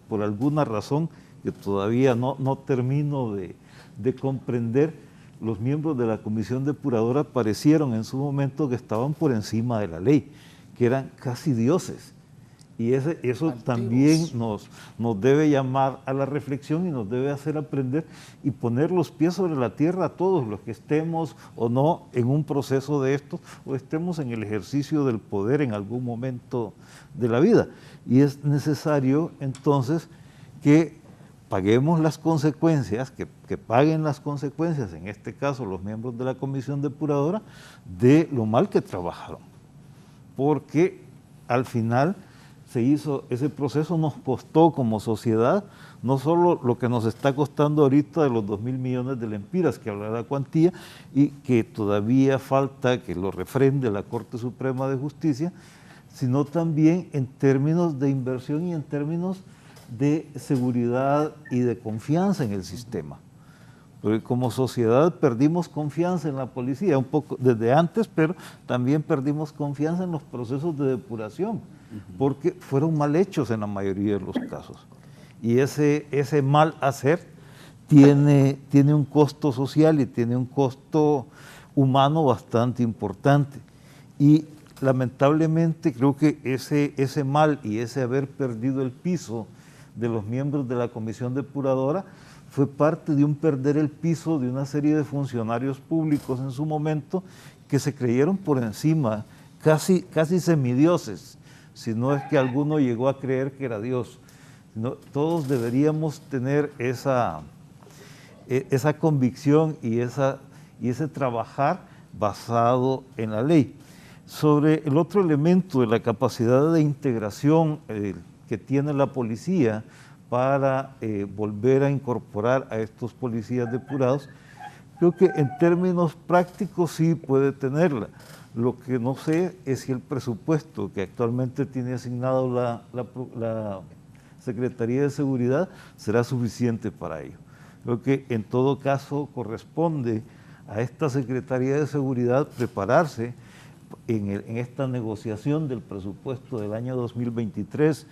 por alguna razón que todavía no termino de comprender, los miembros de la comisión depuradora parecieron en su momento que estaban por encima de la ley, que eran casi dioses. Y eso también nos debe llamar a la reflexión y nos debe hacer aprender y poner los pies sobre la tierra a todos los que estemos o no en un proceso de estos, o estemos en el ejercicio del poder en algún momento de la vida. Y es necesario entonces que paguemos las consecuencias, que paguen las consecuencias, en este caso los miembros de la comisión depuradora, de lo mal que trabajaron. Porque al final se hizo, ese proceso nos costó como sociedad, no solo lo que nos está costando ahorita de los 2.000 millones de lempiras, que habla la cuantía, y que todavía falta que lo refrende la Corte Suprema de Justicia, sino también en términos de inversión y en términos de seguridad y de confianza en el sistema. Porque como sociedad perdimos confianza en la policía, un poco desde antes, pero también perdimos confianza en los procesos de depuración, porque fueron mal hechos en la mayoría de los casos. Y ese mal hacer tiene un costo social y tiene un costo humano bastante importante. Y lamentablemente creo que ese mal y ese haber perdido el piso de los miembros de la comisión depuradora fue parte de un perder el piso de una serie de funcionarios públicos en su momento que se creyeron por encima, casi semidioses, si no es que alguno llegó a creer que era Dios. Todos deberíamos tener esa convicción y ese trabajar basado en la ley. Sobre el otro elemento de la capacidad de integración que tiene la policía para volver a incorporar a estos policías depurados, creo que en términos prácticos sí puede tenerla. Lo que no sé es si el presupuesto que actualmente tiene asignado la Secretaría de Seguridad será suficiente para ello. Creo que en todo caso corresponde a esta Secretaría de Seguridad prepararse en esta negociación del presupuesto del año 2023,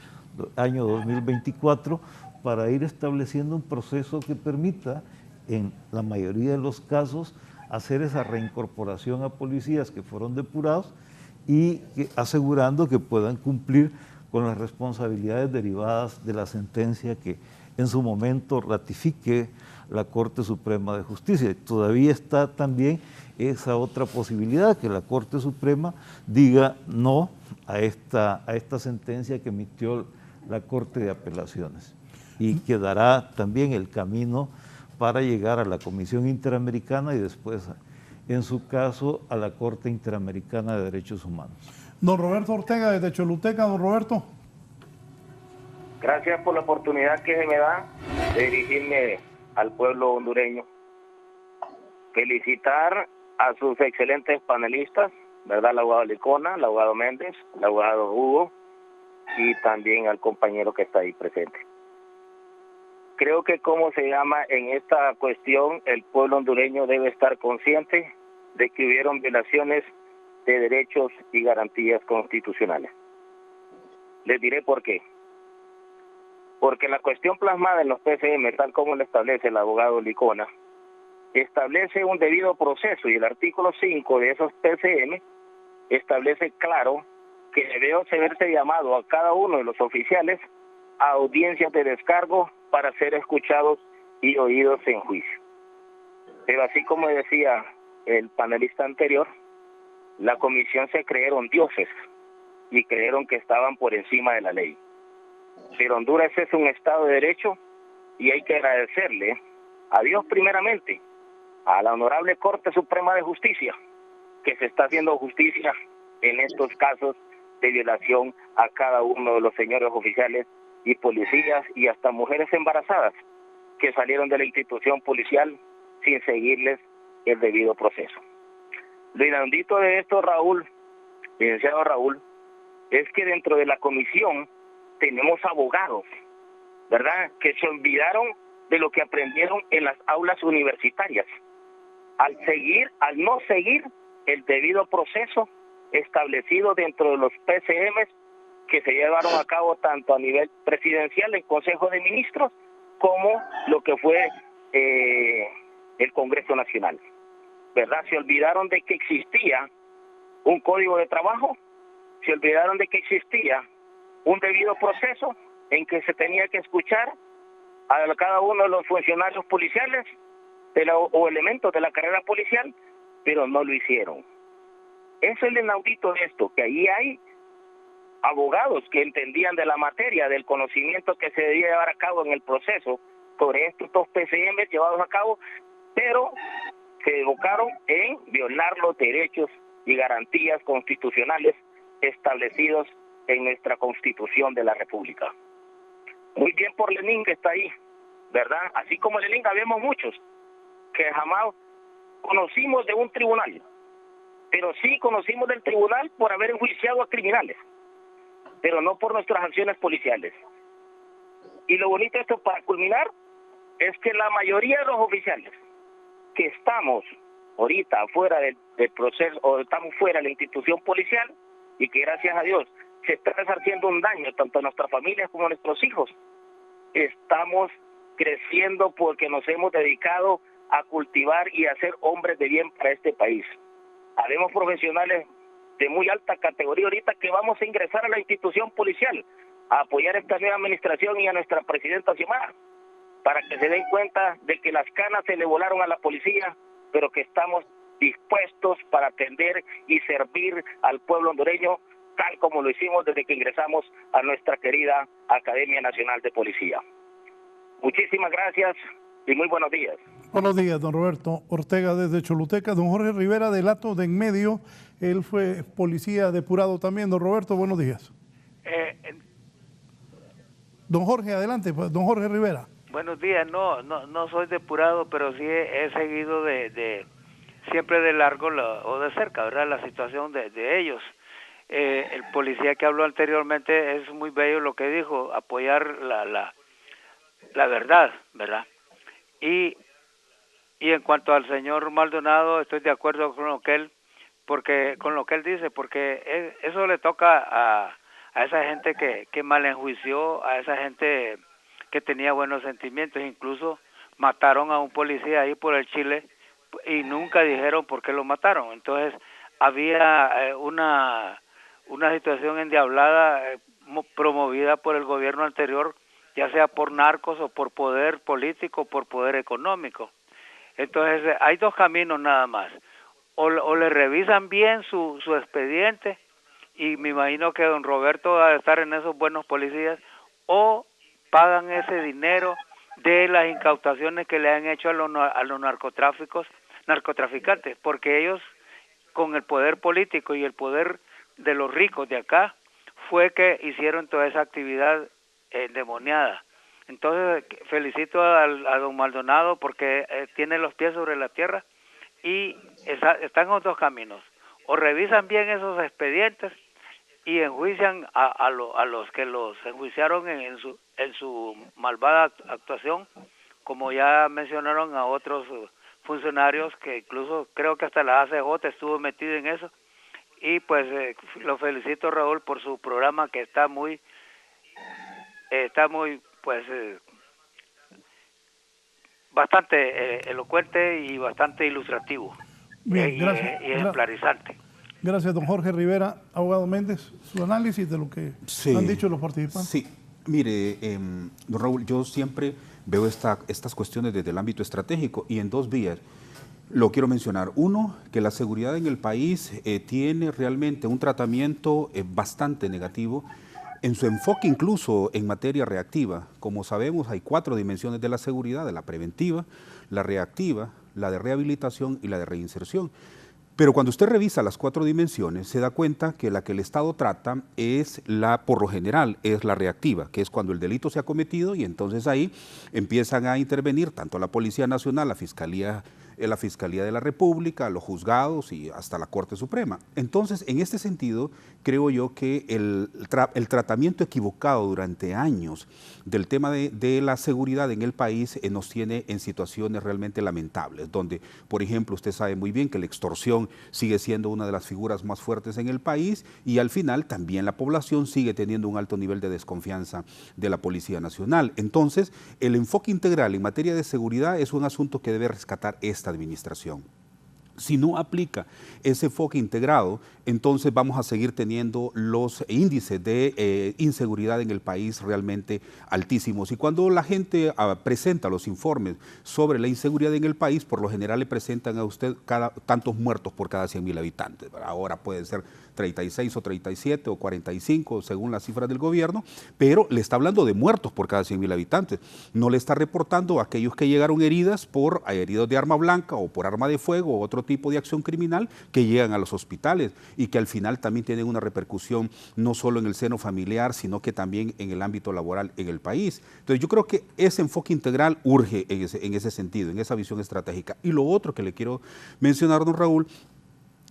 año 2024, para ir estableciendo un proceso que permita, en la mayoría de los casos, hacer esa reincorporación a policías que fueron depurados y asegurando que puedan cumplir con las responsabilidades derivadas de la sentencia que en su momento ratifique la Corte Suprema de Justicia. Y todavía está también esa otra posibilidad, que la Corte Suprema diga no a esta sentencia que emitió la Corte de Apelaciones, y quedará también el camino para llegar a la Comisión Interamericana y después, en su caso, a la Corte Interamericana de Derechos Humanos. Don Roberto Ortega, desde Choluteca. Don Roberto. Gracias por la oportunidad que se me da de dirigirme al pueblo hondureño. Felicitar a sus excelentes panelistas, ¿verdad? El abogado Licona, el abogado Méndez, el abogado Hugo, y también al compañero que está ahí presente. Creo que en esta cuestión el pueblo hondureño debe estar consciente de que hubieron violaciones de derechos y garantías constitucionales. Les diré por qué. Porque la cuestión plasmada en los PCM, tal como lo establece el abogado Licona, establece un debido proceso, y el artículo 5 de esos PCM establece claro que debe verse llamado a cada uno de los oficiales a audiencias de descargo para ser escuchados y oídos en juicio. Pero así como decía el panelista anterior, la comisión se creyeron dioses y creyeron que estaban por encima de la ley. Pero Honduras es un Estado de Derecho y hay que agradecerle a Dios primeramente, a la Honorable Corte Suprema de Justicia, que se está haciendo justicia en estos casos de violación a cada uno de los señores oficiales y policías y hasta mujeres embarazadas que salieron de la institución policial sin seguirles el debido proceso. Lo inaudito de esto, Raúl, licenciado Raúl, es que dentro de la comisión tenemos abogados, ¿verdad?, que se olvidaron de lo que aprendieron en las aulas universitarias, al no seguir el debido proceso establecido dentro de los PCMs que se llevaron a cabo tanto a nivel presidencial, el Consejo de Ministros, como lo que fue el Congreso Nacional, ¿verdad? Se olvidaron de que existía un código de trabajo, se olvidaron de que existía un debido proceso en que se tenía que escuchar a cada uno de los funcionarios policiales o elementos de la carrera policial, pero no lo hicieron. Eso es lo inaudito de esto, que ahí hay abogados que entendían de la materia, del conocimiento que se debía llevar a cabo en el proceso sobre estos dos PCM llevados a cabo, pero se evocaron en violar los derechos y garantías constitucionales establecidos en nuestra Constitución de la República. Muy bien por Lenin, que está ahí, ¿verdad? Así como Lenin, habemos muchos que jamás conocimos de un tribunal, pero sí conocimos del tribunal por haber enjuiciado a criminales, pero no por nuestras acciones policiales. Y lo bonito de esto, para culminar, es que la mayoría de los oficiales que estamos ahorita fuera del proceso, o estamos fuera de la institución policial, y que gracias a Dios se está resarciendo un daño tanto a nuestras familias como a nuestros hijos, estamos creciendo porque nos hemos dedicado a cultivar y a ser hombres de bien para este país. Habemos profesionales de muy alta categoría ahorita que vamos a ingresar a la institución policial a apoyar esta nueva administración y a nuestra presidenta Xiomara, para que se den cuenta de que las canas se le volaron a la policía, pero que estamos dispuestos para atender y servir al pueblo hondureño tal como lo hicimos desde que ingresamos a nuestra querida Academia Nacional de Policía. Muchísimas gracias y muy buenos días. Buenos días, don Roberto Ortega desde Choluteca. Don Jorge Rivera del Hato de En Medio, él fue policía depurado también. Don Roberto, buenos días. Don Jorge, adelante, don Jorge Rivera. Buenos días, no soy depurado, pero sí he seguido siempre de largo o de cerca, ¿verdad?, la situación de ellos. El policía que habló anteriormente es muy bello lo que dijo, apoyar la verdad, ¿verdad? Y en cuanto al señor Maldonado, estoy de acuerdo con lo que él dice, porque eso le toca a esa gente que mal enjuició, a esa gente que tenía buenos sentimientos. Incluso mataron a un policía ahí por el Chile y nunca dijeron por qué lo mataron. Entonces había una situación endiablada promovida por el gobierno anterior, ya sea por narcos o por poder político, por poder económico. Entonces hay dos caminos nada más: o le revisan bien su expediente, y me imagino que don Roberto va a estar en esos buenos policías, o pagan ese dinero de las incautaciones que le han hecho a los narcotraficantes, porque ellos, con el poder político y el poder de los ricos de acá, fue que hicieron toda esa actividad endemoniada. Entonces felicito a don Maldonado porque tiene los pies sobre la tierra y están en otros caminos: o revisan bien esos expedientes y enjuician a los que los enjuiciaron en su malvada actuación, como ya mencionaron a otros funcionarios, que incluso creo que hasta la ACJ estuvo metida en eso. Y pues lo felicito, Raúl, por su programa, que está muy pues bastante elocuente y bastante ilustrativo. Bien, gracias. Y ejemplarizante. Gracias, don Jorge Rivera. Abogado Méndez, su análisis de lo que han dicho los participantes. Sí, mire, don Raúl, yo siempre veo estas cuestiones desde el ámbito estratégico y en dos vías. Lo quiero mencionar. Uno, que la seguridad en el país tiene realmente un tratamiento bastante negativo en su enfoque, incluso en materia reactiva. Como sabemos, hay 4 dimensiones de la seguridad: de la preventiva, la reactiva, la de rehabilitación y la de reinserción. Pero cuando usted revisa las 4 dimensiones, se da cuenta que la que el Estado trata es por lo general, es la reactiva, que es cuando el delito se ha cometido y entonces ahí empiezan a intervenir tanto la Policía Nacional, la Fiscalía de la República, los juzgados y hasta la Corte Suprema. Entonces, en este sentido, creo yo que el tratamiento equivocado durante años del tema de la seguridad en el país nos tiene en situaciones realmente lamentables, donde, por ejemplo, usted sabe muy bien que la extorsión sigue siendo una de las figuras más fuertes en el país y al final también la población sigue teniendo un alto nivel de desconfianza de la Policía Nacional. Entonces, el enfoque integral en materia de seguridad es un asunto que debe rescatar esta administración. Si no aplica ese enfoque integrado, entonces vamos a seguir teniendo los índices de inseguridad en el país realmente altísimos. Y cuando la gente presenta los informes sobre la inseguridad en el país, por lo general le presentan a usted tantos muertos por cada 100.000 habitantes. Ahora pueden ser 36 o 37 o 45 según las cifras del gobierno, pero le está hablando de muertos por cada 100.000 habitantes. No le está reportando a aquellos que llegaron heridos de arma blanca o por arma de fuego o otro tipo de acción criminal que llegan a los hospitales y que al final también tienen una repercusión no solo en el seno familiar, sino que también en el ámbito laboral en el país. Entonces yo creo que ese enfoque integral urge en ese sentido, en esa visión estratégica. Y lo otro que le quiero mencionar, don Raúl,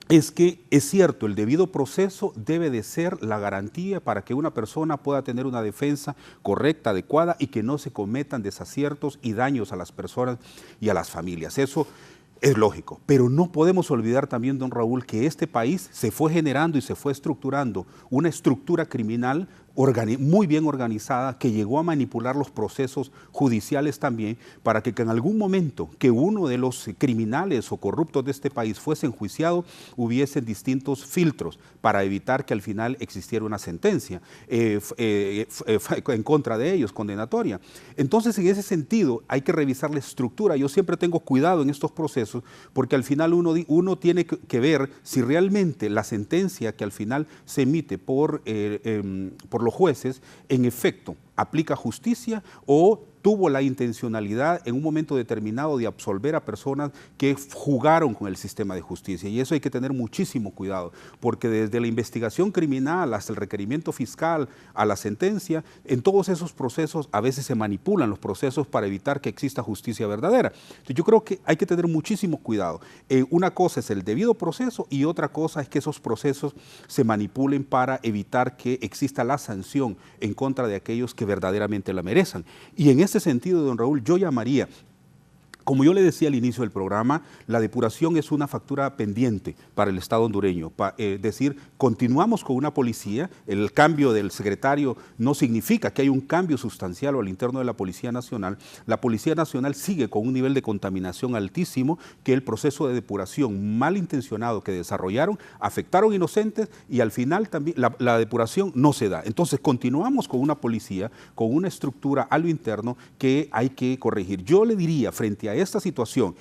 es que es cierto, el debido proceso debe de ser la garantía para que una persona pueda tener una defensa correcta, adecuada y que no se cometan desaciertos y daños a las personas y a las familias. Eso es lógico, pero no podemos olvidar también, don Raúl, que este país se fue generando y se fue estructurando una estructura criminal muy bien organizada que llegó a manipular los procesos judiciales también para que en algún momento que uno de los criminales o corruptos de este país fuese enjuiciado, hubiesen distintos filtros para evitar que al final existiera una sentencia en contra de ellos, condenatoria. Entonces, en ese sentido, hay que revisar la estructura. Yo siempre tengo cuidado en estos procesos porque al final uno tiene que ver si realmente la sentencia que al final se emite por los jueces, en efecto, aplica justicia o tuvo la intencionalidad en un momento determinado de absolver a personas que jugaron con el sistema de justicia. Y eso hay que tener muchísimo cuidado, porque desde la investigación criminal hasta el requerimiento fiscal, a la sentencia, en todos esos procesos a veces se manipulan los procesos para evitar que exista justicia verdadera. Entonces, yo creo que hay que tener muchísimo cuidado. Una cosa es el debido proceso y otra cosa es que esos procesos se manipulen para evitar que exista la sanción en contra de aquellos que verdaderamente la merezcan. Y en ese sentido, don Raúl, yo llamaría, como yo le decía al inicio del programa, la depuración es una factura pendiente para el Estado hondureño. Es decir, continuamos con una policía, el cambio del secretario no significa que haya un cambio sustancial al interno de la Policía Nacional. La Policía Nacional sigue con un nivel de contaminación altísimo que el proceso de depuración malintencionado que desarrollaron afectaron inocentes y al final también la depuración no se da. Entonces continuamos con una policía, con una estructura a lo interno que hay que corregir. Yo le diría, frente a esta situación,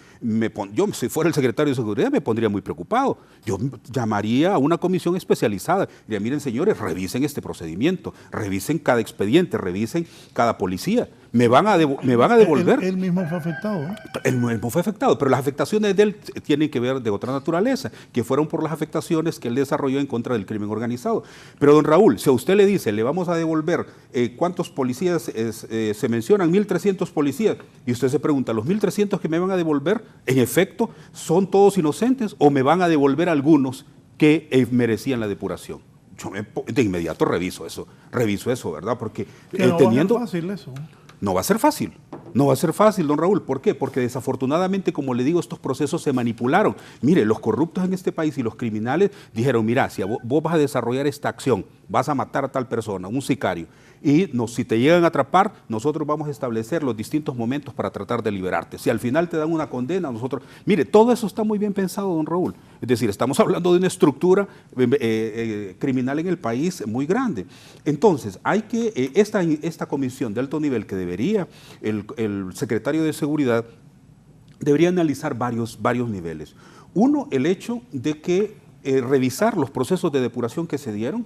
yo si fuera el secretario de Seguridad me pondría muy preocupado. Yo llamaría a una comisión especializada. Diría, miren señores, revisen este procedimiento, revisen cada expediente, revisen cada policía. Me van a devolver. Él mismo fue afectado, ¿eh? Él mismo fue afectado, pero las afectaciones de él tienen que ver de otra naturaleza, que fueron por las afectaciones que él desarrolló en contra del crimen organizado. Pero don Raúl, si a usted le dice, le vamos a devolver, ¿cuántos policías se mencionan? 1.300 policías. Y usted se pregunta, ¿los 1.300 que me van a devolver, en efecto, son todos inocentes o me van a devolver algunos que merecían la depuración? Yo de inmediato reviso eso, ¿verdad? Porque teniendo... No va a ser fácil eso. No va a ser fácil. No va a ser fácil, don Raúl. ¿Por qué? Porque desafortunadamente, como le digo, estos procesos se manipularon. Mire, los corruptos en este país y los criminales dijeron, mira, si vos vas a desarrollar esta acción, vas a matar a tal persona, un sicario, y si te llegan a atrapar, nosotros vamos a establecer los distintos momentos para tratar de liberarte. Si al final te dan una condena, nosotros... Mire, todo eso está muy bien pensado, don Raúl. Es decir, estamos hablando de una estructura criminal en el país muy grande. Entonces, hay que... Esta comisión de alto nivel que debería el secretario de Seguridad debería analizar varios niveles. Uno, el hecho de que revisar los procesos de depuración que se dieron,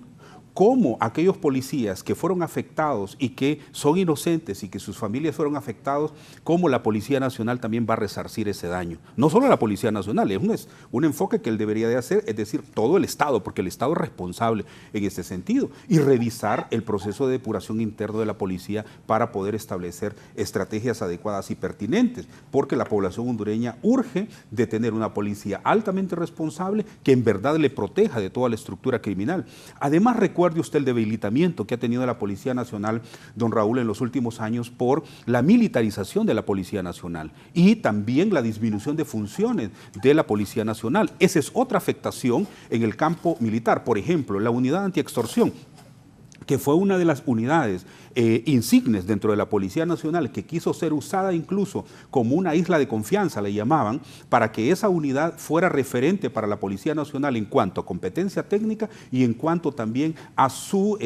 cómo aquellos policías que fueron afectados y que son inocentes y que sus familias fueron afectados, cómo la Policía Nacional también va a resarcir ese daño. No solo la Policía Nacional, es un enfoque que él debería de hacer, es decir, todo el Estado, porque el Estado es responsable en ese sentido, y revisar el proceso de depuración interno de la policía para poder establecer estrategias adecuadas y pertinentes, porque la población hondureña urge de tener una policía altamente responsable que en verdad le proteja de toda la estructura criminal. Además, recuerde usted el debilitamiento que ha tenido la Policía Nacional, don Raúl, en los últimos años por la militarización de la Policía Nacional y también la disminución de funciones de la Policía Nacional. Esa es otra afectación en el campo militar. Por ejemplo, la unidad antiextorsión, que fue una de las unidades insignes dentro de la Policía Nacional, que quiso ser usada incluso como una isla de confianza, le llamaban, para que esa unidad fuera referente para la Policía Nacional en cuanto a competencia técnica y en cuanto también a su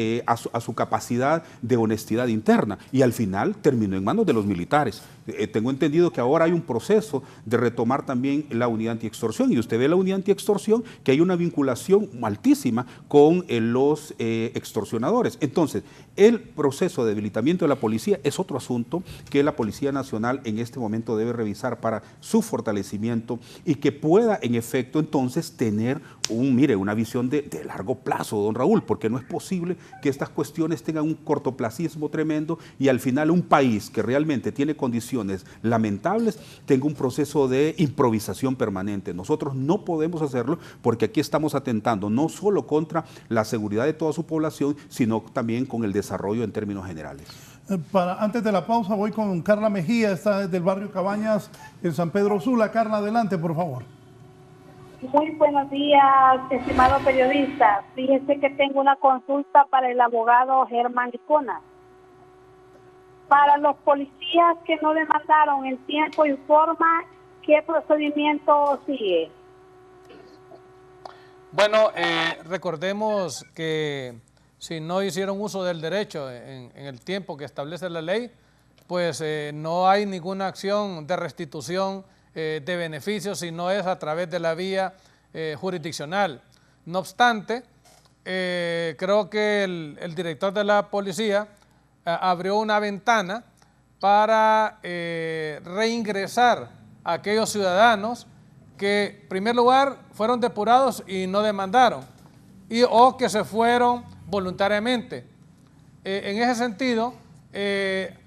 capacidad de honestidad interna. Y al final terminó en manos de los militares. Tengo entendido que ahora hay un proceso de retomar también la unidad antiextorsión, y usted ve la unidad antiextorsión que hay una vinculación altísima con los extorsionadores. Entonces, el proceso de debilitamiento de la policía es otro asunto que la Policía Nacional en este momento debe revisar para su fortalecimiento y que pueda en efecto entonces tener una visión de largo plazo, don Raúl, porque no es posible que estas cuestiones tengan un cortoplacismo tremendo y al final un país que realmente tiene condiciones lamentables tenga un proceso de improvisación permanente. Nosotros no podemos hacerlo porque aquí estamos atentando no solo contra la seguridad de toda su población, sino también con el desarrollo en términos generales. Antes de la pausa voy con Carla Mejía, está desde el barrio Cabañas en San Pedro Sula. Carla, adelante, por favor. Muy buenos días, estimado periodista. Fíjese que tengo una consulta para el abogado Germán Licona. Para los policías que no demandaron en tiempo y forma, ¿qué procedimiento sigue? Bueno, recordemos que si no hicieron uso del derecho en el tiempo que establece la ley, pues no hay ninguna acción de restitución de beneficios si no es a través de la vía jurisdiccional. No obstante, creo que el director de la policía abrió una ventana para reingresar a aquellos ciudadanos que, en primer lugar, fueron depurados y no demandaron, o que se fueron voluntariamente. En ese sentido,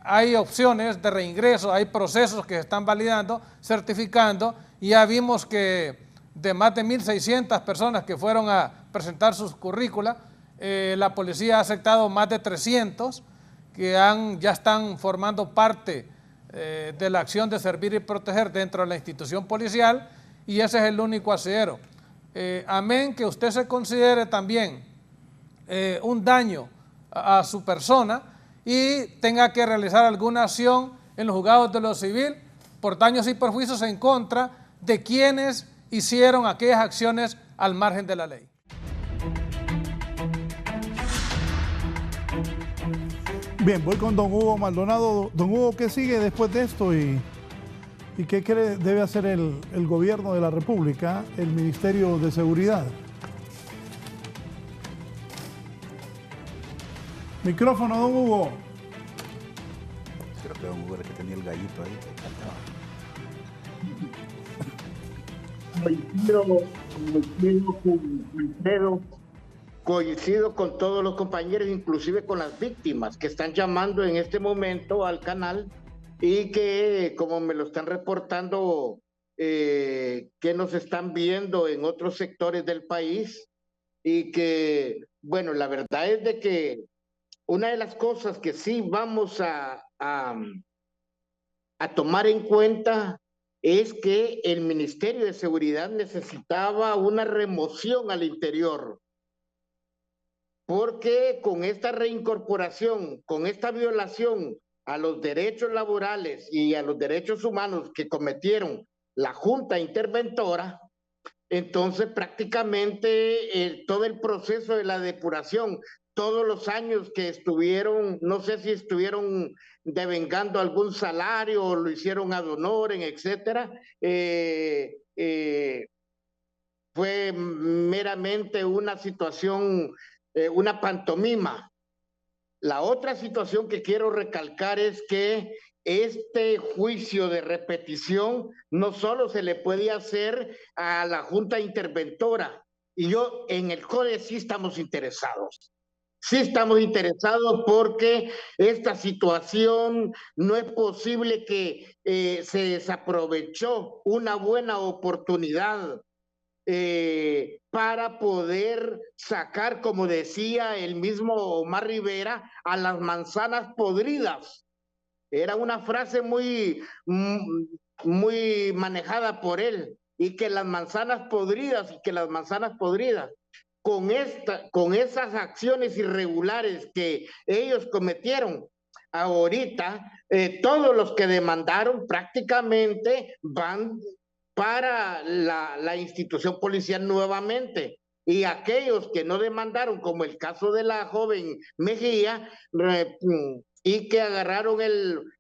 hay opciones de reingreso, hay procesos que se están validando, certificando, y ya vimos que de más de 1.600 personas que fueron a presentar sus currícula, la policía ha aceptado más de 300 que ya están formando parte de la acción de servir y proteger dentro de la institución policial, y ese es el único asidero. Amén que usted se considere también un daño a su persona y tenga que realizar alguna acción en los juzgados de lo civil por daños y perjuicios en contra de quienes hicieron aquellas acciones al margen de la ley. Bien, voy con don Hugo Maldonado. Don Hugo, ¿qué sigue después de esto y qué cree debe hacer el gobierno de la República, el Ministerio de Seguridad? Micrófono, don Hugo. Creo que don Hugo era el que tenía el gallito ahí que cantaba. Coincido con todos los compañeros, inclusive con las víctimas que están llamando en este momento al canal y que, como me lo están reportando, que nos están viendo en otros sectores del país, y que, bueno, la verdad es de que una de las cosas que sí vamos a tomar en cuenta es que el Ministerio de Seguridad necesitaba una remoción al interior, porque con esta reincorporación, con esta violación a los derechos laborales y a los derechos humanos que cometieron la Junta Interventora, entonces prácticamente todo el proceso de la depuración, todos los años que estuvieron, no sé si estuvieron devengando algún salario o lo hicieron ad honorem, etcétera, fue meramente una situación una pantomima. La otra situación que quiero recalcar es que este juicio de repetición no solo se le puede hacer a la Junta Interventora, y yo en el CODE sí estamos interesados. Sí estamos interesados porque esta situación no es posible que se desaprovechó una buena oportunidad para poder sacar, como decía el mismo Omar Rivera, a las manzanas podridas. Era una frase muy manejada por él, y que las manzanas podridas, con esas acciones irregulares que ellos cometieron, ahorita todos los que demandaron prácticamente van para la institución policial nuevamente, y aquellos que no demandaron, como el caso de la joven Mejía, y que agarraron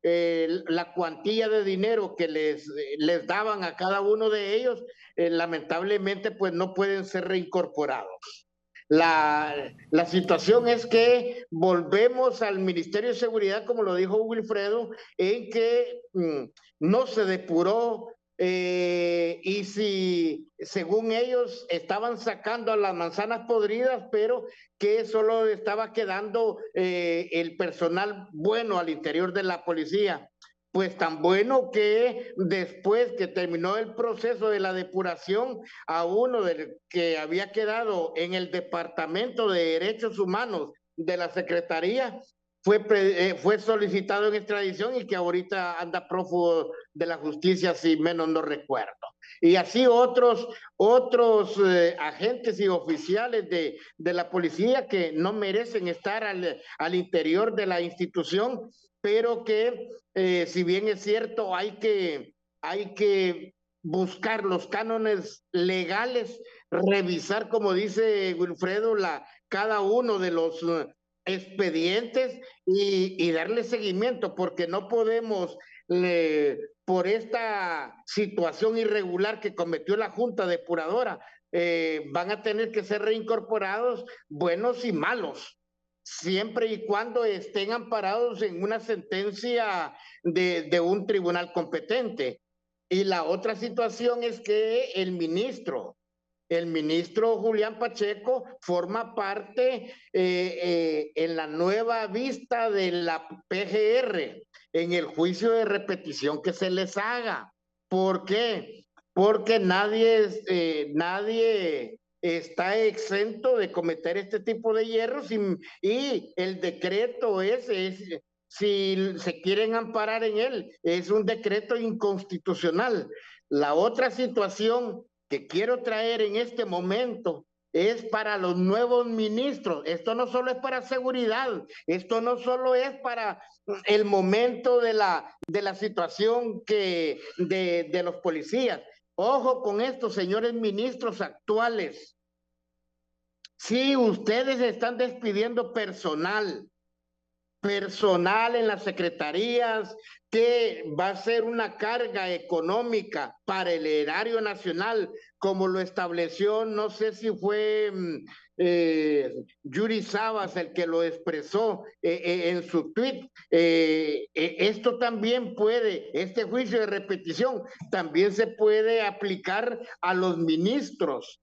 la cuantía de dinero que les daban a cada uno de ellos, lamentablemente pues no pueden ser reincorporados. La situación es que volvemos al Ministerio de Seguridad, como lo dijo Wilfredo, en que no se depuró, y si según ellos estaban sacando a las manzanas podridas, pero que solo estaba quedando el personal bueno al interior de la policía. Pues tan bueno que después que terminó el proceso de la depuración, a uno que había quedado en el Departamento de Derechos Humanos de la Secretaría fue solicitado en extradición, y que ahorita anda prófugo de la justicia, si menos no recuerdo. Y así otros agentes y oficiales de la policía que no merecen estar al interior de la institución, pero que si bien es cierto, hay que buscar los cánones legales, revisar, como dice Wilfredo, cada uno de los expedientes y darle seguimiento, porque no podemos, por esta situación irregular que cometió la Junta Depuradora, van a tener que ser reincorporados buenos y malos, siempre y cuando estén amparados en una sentencia de un tribunal competente. Y la otra situación es que el ministro Julián Pacheco forma parte en la nueva vista de la PGR, en el juicio de repetición que se les haga. ¿Por qué? Porque nadie está exento de cometer este tipo de hierros, y el decreto si se quieren amparar en él, es un decreto inconstitucional. La otra situación que quiero traer en este momento es para los nuevos ministros. Esto no solo es para seguridad, esto no solo es para el momento de la situación de los policías. Ojo con esto, señores ministros actuales. Si ustedes están despidiendo personal en las secretarías, que va a ser una carga económica para el erario nacional, como lo estableció, no sé si fue Yuri Sabas el que lo expresó en su tweet. Esto también este juicio de repetición también se puede aplicar a los ministros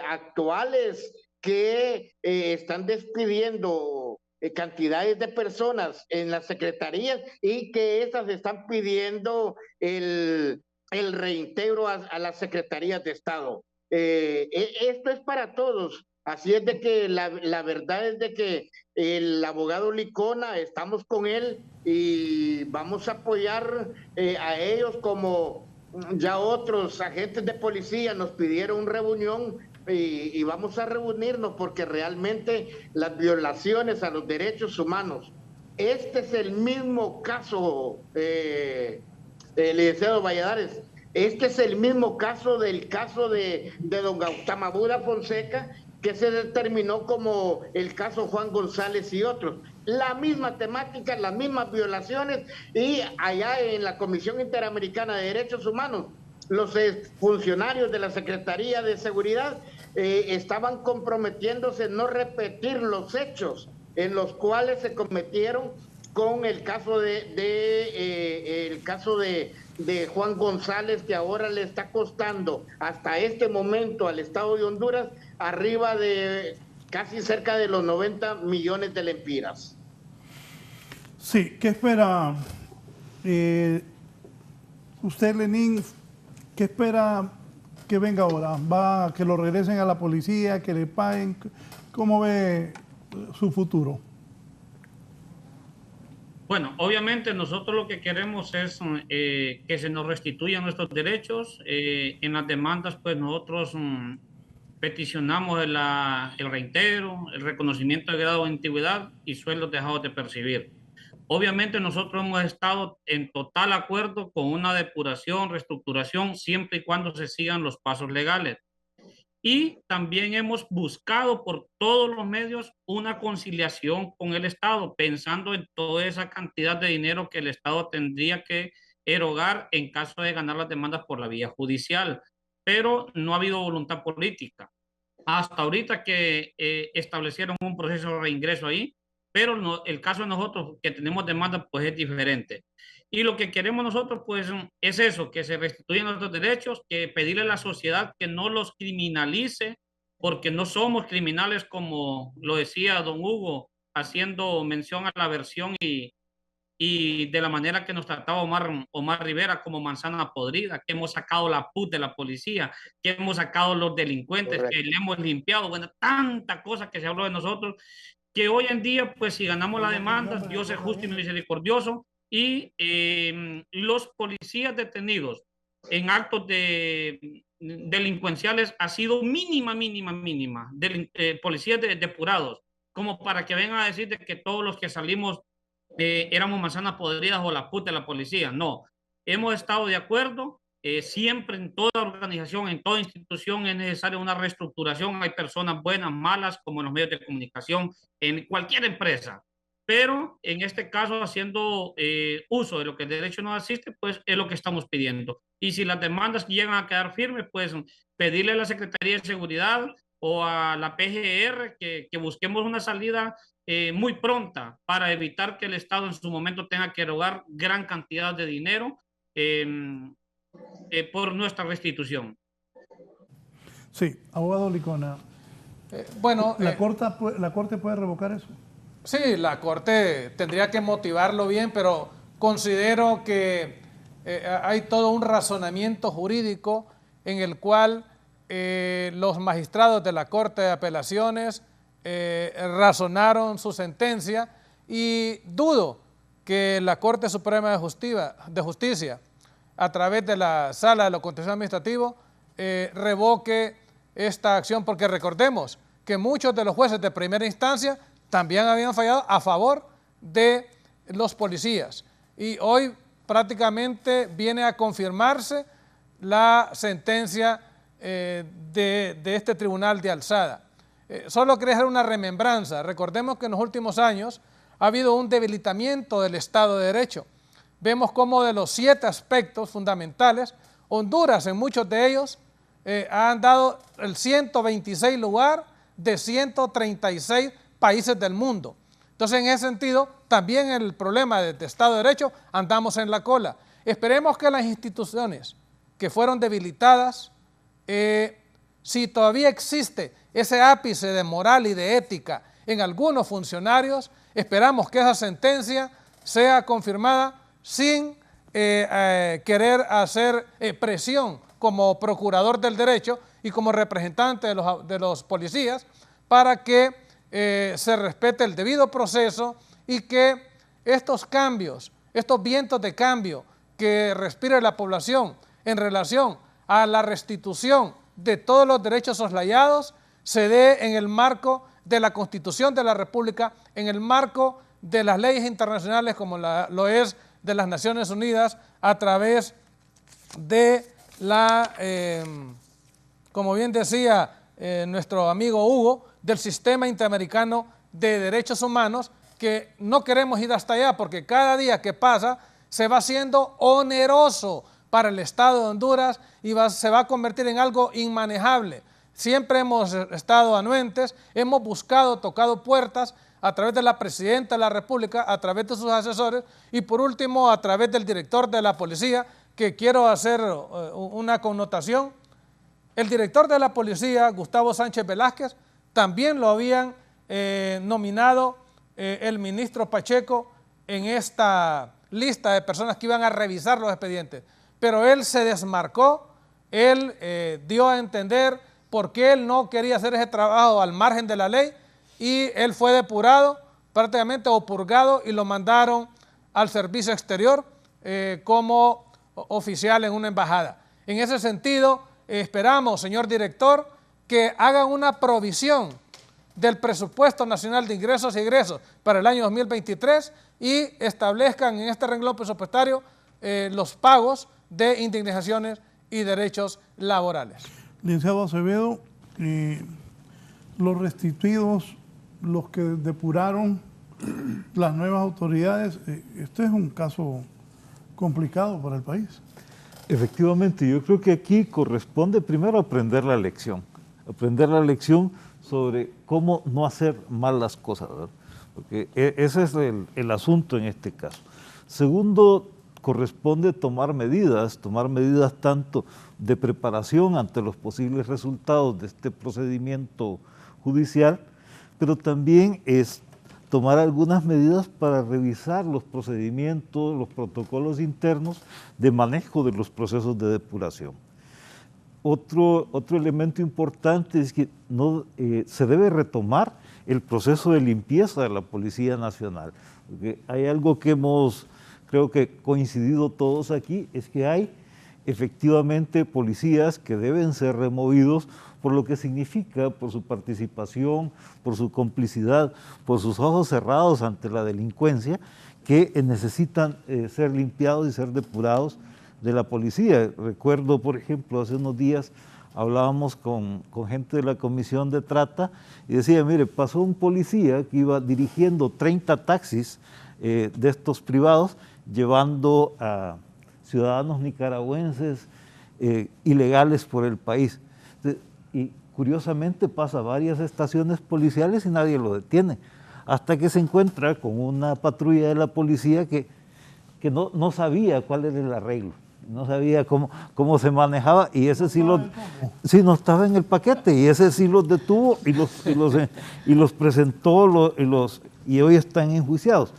actuales que están despidiendo cantidades de personas en las secretarías, y que estas están pidiendo el reintegro a las secretarías de Estado. Esto es para todos. Así es de que la verdad es de que el abogado Licona, estamos con él y vamos a apoyar a ellos, como ya otros agentes de policía nos pidieron reunión, y vamos a reunirnos, porque realmente las violaciones a los derechos humanos, este es el mismo caso, licenciado Valladares, este es el mismo caso del caso de don Gautama Buda Fonseca, que se determinó como el caso Juan González y otros. La misma temática, las mismas violaciones, y allá en la Comisión Interamericana de Derechos Humanos los funcionarios de la Secretaría de Seguridad estaban comprometiéndose a no repetir los hechos en los cuales se cometieron con el caso de Juan González, que ahora le está costando hasta este momento al Estado de Honduras arriba de casi cerca de los 90 millones de lempiras. Sí, ¿qué espera usted, Lenín? ¿Qué espera que venga ahora? ¿Va a que lo regresen a la policía, que le paguen? ¿Cómo ve su futuro? Bueno, obviamente nosotros lo que queremos es que se nos restituyan nuestros derechos. En las demandas, pues nosotros peticionamos el reintegro, el reconocimiento de grado de antigüedad y sueldos dejados de percibir. Obviamente nosotros hemos estado en total acuerdo con una depuración, reestructuración, siempre y cuando se sigan los pasos legales. Y también hemos buscado por todos los medios una conciliación con el Estado, pensando en toda esa cantidad de dinero que el Estado tendría que erogar en caso de ganar las demandas por la vía judicial. Pero no ha habido voluntad política. Hasta ahorita que establecieron un proceso de reingreso ahí, pero no, el caso de nosotros que tenemos demandas pues es diferente. Y lo que queremos nosotros pues es eso, que se restituyan nuestros derechos, que pedirle a la sociedad que no los criminalice, porque no somos criminales como lo decía don Hugo, haciendo mención a la versión y de la manera que nos trataba Omar Rivera como manzana podrida, que hemos sacado la PUT de la policía, que hemos sacado los delincuentes, que le hemos limpiado, bueno, tanta cosa que se habló de nosotros, que hoy en día, pues si ganamos la demanda, Dios es justo y misericordioso, y los policías detenidos en actos delincuenciales ha sido mínima, policías depurados, como para que vengan a decir de que todos los que salimos éramos manzanas podridas o la puta de la policía. No, hemos estado de acuerdo. Siempre en toda organización, en toda institución es necesaria una reestructuración. Hay personas buenas, malas, como en los medios de comunicación, en cualquier empresa. Pero en este caso, haciendo uso de lo que el derecho nos asiste, pues es lo que estamos pidiendo. Y si las demandas llegan a quedar firmes, pues pedirle a la Secretaría de Seguridad o a la PGR que busquemos una salida muy pronta para evitar que el Estado en su momento tenga que erogar gran cantidad de dinero por nuestra restitución. Sí, abogado Licona. ¿La Corte puede revocar eso? Sí, la Corte tendría que motivarlo bien, pero considero que hay todo un razonamiento jurídico en el cual los magistrados de la Corte de Apelaciones razonaron su sentencia y dudo que la Corte Suprema de Justicia a través de la Sala de lo Contencioso Administrativo revoque esta acción, porque recordemos que muchos de los jueces de primera instancia también habían fallado a favor de los policías y hoy prácticamente viene a confirmarse la sentencia de este tribunal de alzada. Solo quería hacer una remembranza. Recordemos que en los últimos años ha habido un debilitamiento del Estado de Derecho. Vemos cómo de los 7 aspectos fundamentales, Honduras en muchos de ellos han dado el 126 lugar de 136 países del mundo. Entonces, en ese sentido, también el problema de Estado de Derecho andamos en la cola. Esperemos que las instituciones que fueron debilitadas, si todavía existe ese ápice de moral y de ética en algunos funcionarios, esperamos que esa sentencia sea confirmada sin querer hacer presión como procurador del derecho y como representante de los policías para que se respete el debido proceso y que estos cambios, estos vientos de cambio que respira la población en relación a la restitución de todos los derechos soslayados se dé en el marco de la Constitución de la República, en el marco de las leyes internacionales como lo es de las Naciones Unidas a través de la, como bien decía nuestro amigo Hugo, del Sistema Interamericano de Derechos Humanos, que no queremos ir hasta allá porque cada día que pasa se va haciendo oneroso para el Estado de Honduras y se va a convertir en algo inmanejable. Siempre hemos estado anuentes, hemos buscado, tocado puertas a través de la Presidenta de la República, a través de sus asesores y por último a través del director de la policía, que quiero hacer una connotación. El director de la policía, Gustavo Sánchez Velázquez, también lo habían nominado el ministro Pacheco en esta lista de personas que iban a revisar los expedientes. Pero él se desmarcó, él dio a entender por qué él no quería hacer ese trabajo al margen de la ley y él fue depurado prácticamente o purgado y lo mandaron al servicio exterior como oficial en una embajada. En ese sentido, esperamos, señor director, que hagan una provisión del presupuesto nacional de ingresos y egresos para el año 2023 y establezcan en este renglón presupuestario los pagos de indemnizaciones y derechos laborales. Licenciado Acevedo, los restituidos, los que depuraron las nuevas autoridades, este es un caso complicado para el país. Efectivamente, yo creo que aquí corresponde primero aprender la lección sobre cómo no hacer mal las cosas, ¿verdad? Porque ese es el asunto en este caso. Segundo, corresponde tomar medidas tanto de preparación ante los posibles resultados de este procedimiento judicial, pero también es tomar algunas medidas para revisar los procedimientos, los protocolos internos de manejo de los procesos de depuración. Otro elemento importante es que se debe retomar el proceso de limpieza de la Policía Nacional, porque hay algo que creo que coincidido todos aquí, es que hay efectivamente policías que deben ser removidos por lo que significa, por su participación, por su complicidad, por sus ojos cerrados ante la delincuencia, que necesitan ser limpiados y ser depurados de la policía. Recuerdo, por ejemplo, hace unos días hablábamos con gente de la Comisión de Trata y decía, mire, pasó un policía que iba dirigiendo 30 taxis de estos privados, llevando a ciudadanos nicaragüenses ilegales por el país. Y curiosamente pasa varias estaciones policiales y nadie lo detiene, hasta que se encuentra con una patrulla de la policía que no sabía cuál era el arreglo, no sabía cómo se manejaba, y ese sí no estaba en el paquete, y ese sí los detuvo y los presentó y hoy están enjuiciados.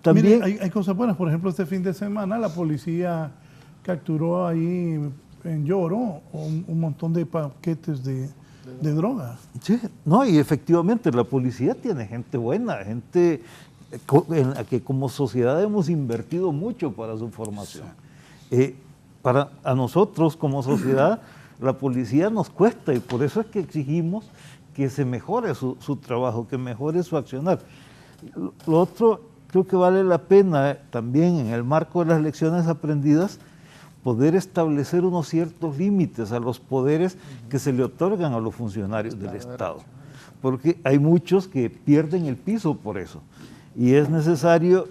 También hay cosas buenas. Por ejemplo, este fin de semana la policía capturó ahí en Lloro un montón de paquetes de droga. Sí, no, y efectivamente la policía tiene gente buena, gente en la que como sociedad hemos invertido mucho para su formación. A nosotros como sociedad la policía nos cuesta y por eso es que exigimos que se mejore su trabajo, que mejore su accionar. Lo otro, creo que vale la pena también en el marco de las lecciones aprendidas poder establecer unos ciertos límites a los poderes que se le otorgan a los funcionarios del Estado, porque hay muchos que pierden el piso por eso, y es necesario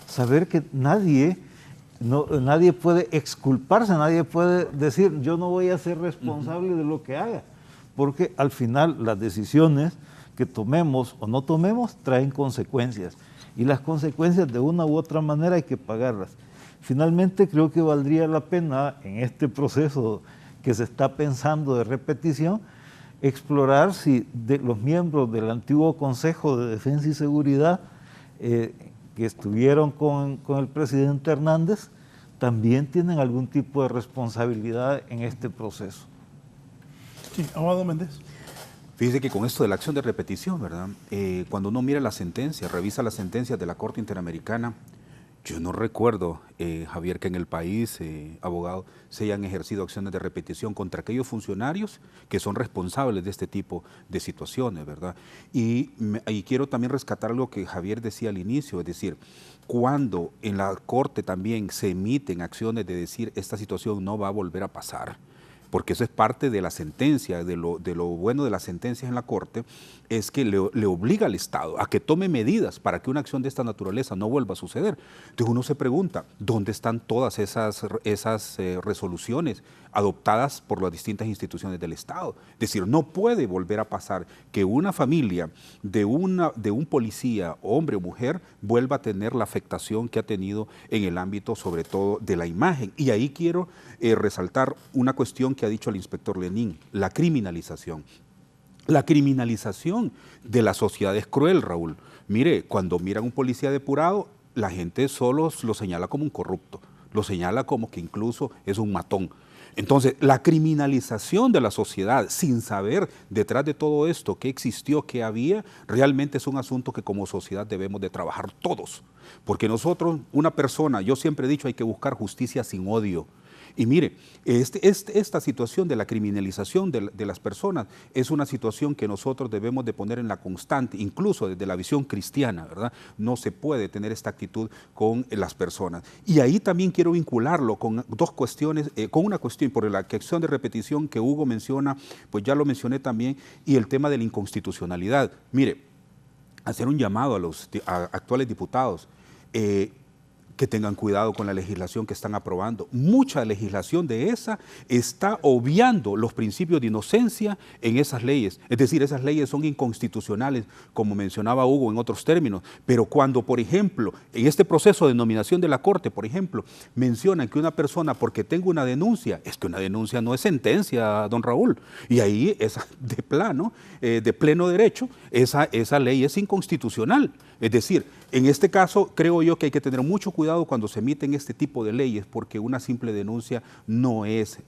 saber que nadie puede exculparse, nadie puede decir yo no voy a ser responsable de lo que haga, porque al final las decisiones que tomemos o no tomemos traen consecuencias, y las consecuencias de una u otra manera hay que pagarlas. Finalmente creo que valdría la pena en este proceso que se está pensando de repetición, explorar si los miembros del antiguo Consejo de Defensa y Seguridad que estuvieron con el presidente Hernández también tienen algún tipo de responsabilidad en este proceso. Sí, Abogado Méndez. Fíjese que con esto de la acción de repetición, ¿verdad? Cuando uno mira la sentencia, revisa las sentencias de la Corte Interamericana, yo no recuerdo, Javier, que en el país, abogado, se hayan ejercido acciones de repetición contra aquellos funcionarios que son responsables de este tipo de situaciones, ¿verdad? Y quiero también rescatar algo que Javier decía al inicio, es decir, cuando en la Corte también se emiten acciones de decir esta situación no va a volver a pasar, porque eso es parte de la sentencia, de lo bueno de las sentencias en la Corte, es que le obliga al Estado a que tome medidas para que una acción de esta naturaleza no vuelva a suceder. Entonces uno se pregunta, ¿dónde están todas esas resoluciones adoptadas por las distintas instituciones del Estado? Es decir, no puede volver a pasar que una familia de un policía, hombre o mujer, vuelva a tener la afectación que ha tenido en el ámbito, sobre todo, de la imagen. Y ahí quiero resaltar una cuestión que ha dicho el inspector Lenín, la criminalización. La criminalización de la sociedad es cruel, Raúl. Mire, cuando miran un policía depurado, la gente solo lo señala como un corrupto, lo señala como que incluso es un matón. Entonces, la criminalización de la sociedad sin saber detrás de todo esto qué existió, qué había, realmente es un asunto que como sociedad debemos de trabajar todos. Porque nosotros, una persona, yo siempre he dicho, hay que buscar justicia sin odio. Y mire, esta situación de la criminalización de las personas es una situación que nosotros debemos de poner en la constante, incluso desde la visión cristiana, ¿verdad? No se puede tener esta actitud con las personas. Y ahí también quiero vincularlo con dos cuestiones, con una cuestión, por la acción de repetición que Hugo menciona, pues ya lo mencioné también, y el tema de la inconstitucionalidad. Mire, hacer un llamado a los actuales diputados, que tengan cuidado con la legislación que están aprobando. Mucha legislación de esa está obviando los principios de inocencia en esas leyes. Es decir, esas leyes son inconstitucionales, como mencionaba Hugo en otros términos. Pero cuando, por ejemplo, en este proceso de nominación de la Corte, por ejemplo, mencionan que una persona, porque tenga una denuncia, es que una denuncia no es sentencia, don Raúl. Y ahí, de pleno derecho, esa ley es inconstitucional. Es decir, en este caso creo yo que hay que tener mucho cuidado cuando se emiten este tipo de leyes, porque una simple denuncia no es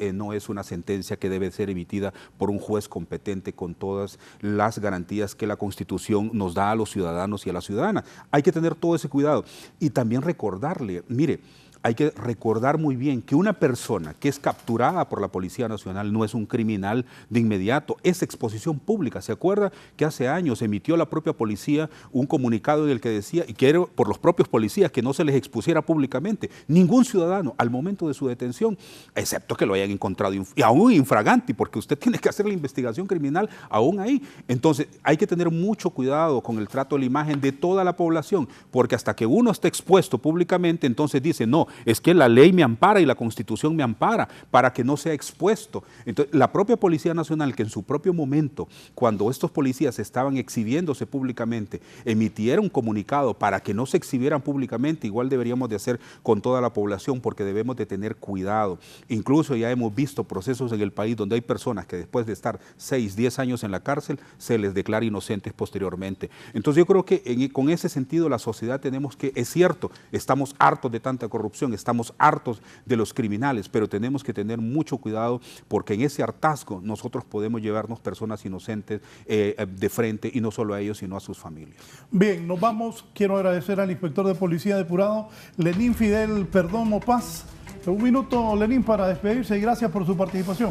una sentencia que debe ser emitida por un juez competente con todas las garantías que la Constitución nos da a los ciudadanos y a las ciudadanas. Hay que tener todo ese cuidado y también recordarle, mire, hay que recordar muy bien que una persona que es capturada por la Policía Nacional no es un criminal de inmediato, es exposición pública. ¿Se acuerda que hace años emitió la propia policía un comunicado en el que decía, y que era por los propios policías, que no se les expusiera públicamente ningún ciudadano al momento de su detención, excepto que lo hayan encontrado, y aún infraganti, porque usted tiene que hacer la investigación criminal aún ahí? Entonces hay que tener mucho cuidado con el trato de la imagen de toda la población, porque hasta que uno esté expuesto públicamente, entonces dice, no, es que la ley me ampara y la Constitución me ampara para que no sea expuesto. Entonces, la propia Policía Nacional, que en su propio momento, cuando estos policías estaban exhibiéndose públicamente, emitieron un comunicado para que no se exhibieran públicamente, igual deberíamos de hacer con toda la población, porque debemos de tener cuidado. Incluso ya hemos visto procesos en el país donde hay personas que después de estar 6, 10 años en la cárcel, se les declara inocentes posteriormente. Entonces yo creo que con ese sentido la sociedad tenemos que, es cierto, estamos hartos de tanta corrupción, estamos hartos de los criminales, pero tenemos que tener mucho cuidado, porque en ese hartazgo nosotros podemos llevarnos personas inocentes de frente, y no solo a ellos, sino a sus familias. Bien, nos vamos. Quiero agradecer al inspector de Policía Depurado, Lenín Fidel Perdomo Paz. Un minuto, Lenín, para despedirse, y gracias por su participación.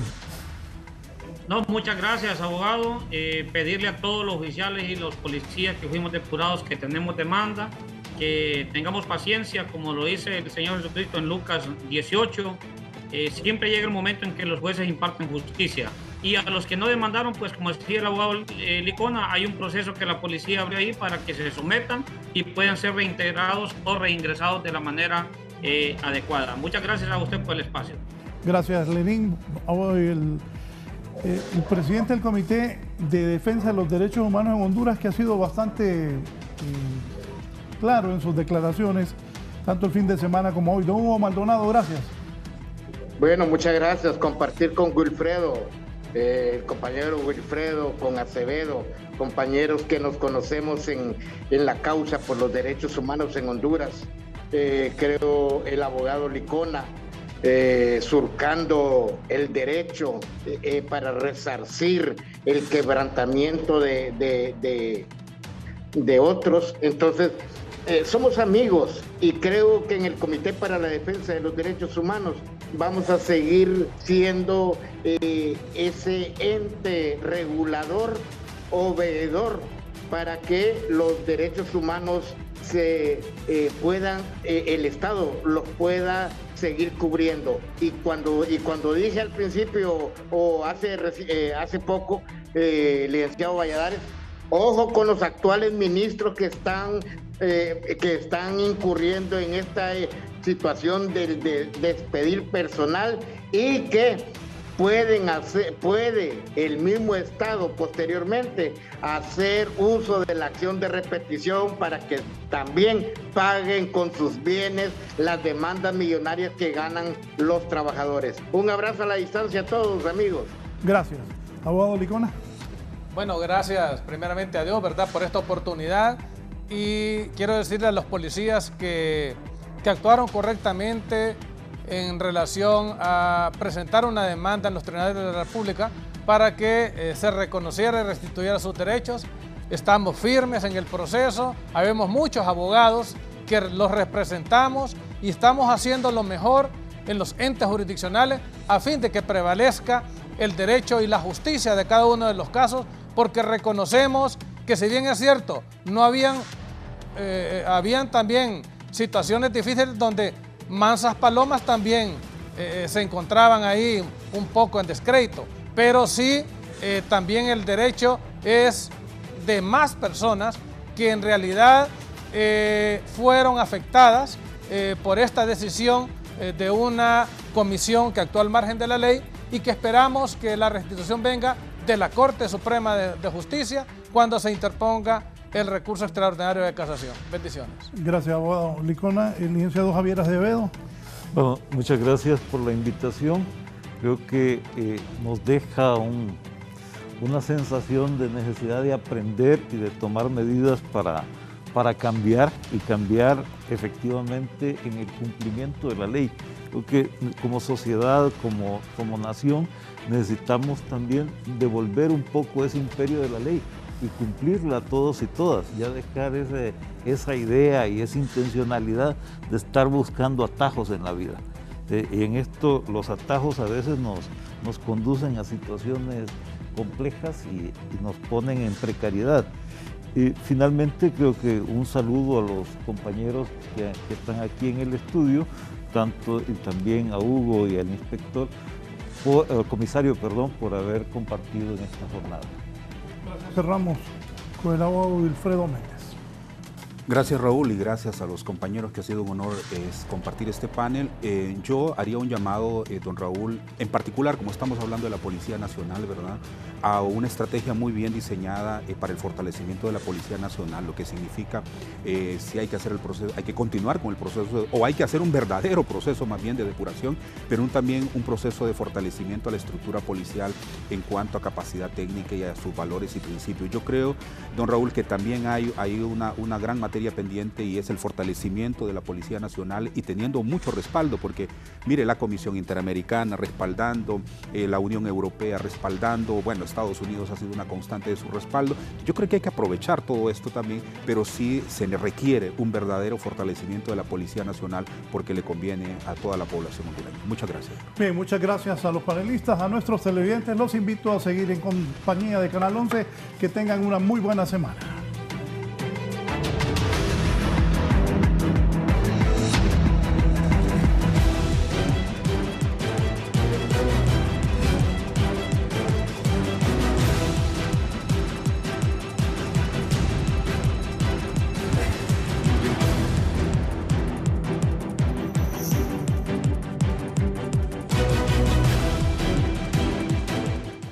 No, muchas gracias, abogado. Pedirle a todos los oficiales y los policías que fuimos depurados que tenemos demanda, que tengamos paciencia, como lo dice el Señor Jesucristo en Lucas 18, siempre llega el momento en que los jueces imparten justicia. Y a los que no demandaron, pues como decía el abogado Licona, hay un proceso que la policía abrió ahí para que se sometan y puedan ser reintegrados o reingresados de la manera adecuada. Muchas gracias a usted por el espacio. Gracias, Lenín. El presidente del Comité de Defensa de los Derechos Humanos en Honduras, que ha sido bastante claro en sus declaraciones, tanto el fin de semana como hoy. Don Hugo Maldonado, gracias. Bueno, muchas gracias. Compartir con Wilfredo, el compañero Wilfredo, con Acevedo, compañeros que nos conocemos en la causa por los derechos humanos en Honduras. Creo el abogado Licona, surcando el derecho para resarcir el quebrantamiento de otros. Entonces, somos amigos, y creo que en el Comité para la Defensa de los Derechos Humanos vamos a seguir siendo ese ente regulador, obeedor, para que los derechos humanos el Estado los pueda seguir cubriendo. Y cuando dije al principio o hace poco, licenciado Valladares, ojo con los actuales ministros que están incurriendo en esta situación de despedir personal y que puede el mismo Estado posteriormente hacer uso de la acción de repetición para que también paguen con sus bienes las demandas millonarias que ganan los trabajadores. Un abrazo a la distancia a todos, amigos. Gracias. Abogado Licona. Bueno, gracias primeramente a Dios, ¿verdad?, por esta oportunidad, y quiero decirle a los policías que actuaron correctamente en relación a presentar una demanda en los tribunales de la República para que se reconociera y restituyera sus derechos. Estamos firmes en el proceso, habemos muchos abogados que los representamos y estamos haciendo lo mejor en los entes jurisdiccionales a fin de que prevalezca el derecho y la justicia de cada uno de los casos, porque reconocemos que, si bien es cierto, no habían también situaciones difíciles donde mansas palomas también se encontraban ahí un poco en descrédito, pero sí también el derecho es de más personas que en realidad fueron afectadas por esta decisión de una comisión que actuó al margen de la ley, y que esperamos que la restitución venga de la Corte Suprema de Justicia cuando se interponga el recurso extraordinario de casación. Bendiciones. Gracias, abogado Licona. El licenciado Javier Acevedo. Bueno, muchas gracias por la invitación. Creo que nos deja una sensación de necesidad de aprender y de tomar medidas para cambiar, y cambiar efectivamente en el cumplimiento de la ley. Creo que como sociedad, como nación, necesitamos también devolver un poco ese imperio de la ley y cumplirla todos y todas, ya dejar esa idea y esa intencionalidad de estar buscando atajos en la vida. Y en esto los atajos a veces nos conducen a situaciones complejas y nos ponen en precariedad. Y finalmente creo que un saludo a los compañeros que están aquí en el estudio, y también a Hugo y al inspector, comisario, por haber compartido en esta jornada. Cerramos con el abogado Wilfredo Méndez. Gracias, Raúl, y gracias a los compañeros, que ha sido un honor compartir este panel. Yo haría un llamado, don Raúl, en particular, como estamos hablando de la Policía Nacional, ¿verdad?, a una estrategia muy bien diseñada para el fortalecimiento de la Policía Nacional, lo que significa si hay que hacer el proceso, hay que continuar con el proceso, o hay que hacer un verdadero proceso más bien de depuración, pero también un proceso de fortalecimiento a la estructura policial en cuanto a capacidad técnica y a sus valores y principios. Yo creo, don Raúl, que también hay una gran materia pendiente, y es el fortalecimiento de la Policía Nacional, y teniendo mucho respaldo, porque mire, la Comisión Interamericana respaldando, la Unión Europea respaldando, bueno, Estados Unidos ha sido una constante de su respaldo. Yo creo que hay que aprovechar todo esto también, pero sí se le requiere un verdadero fortalecimiento de la Policía Nacional, porque le conviene a toda la población hondureña. Muchas gracias. Bien, muchas gracias a los panelistas, a nuestros televidentes. Los invito a seguir en compañía de Canal 11. Que tengan una muy buena semana.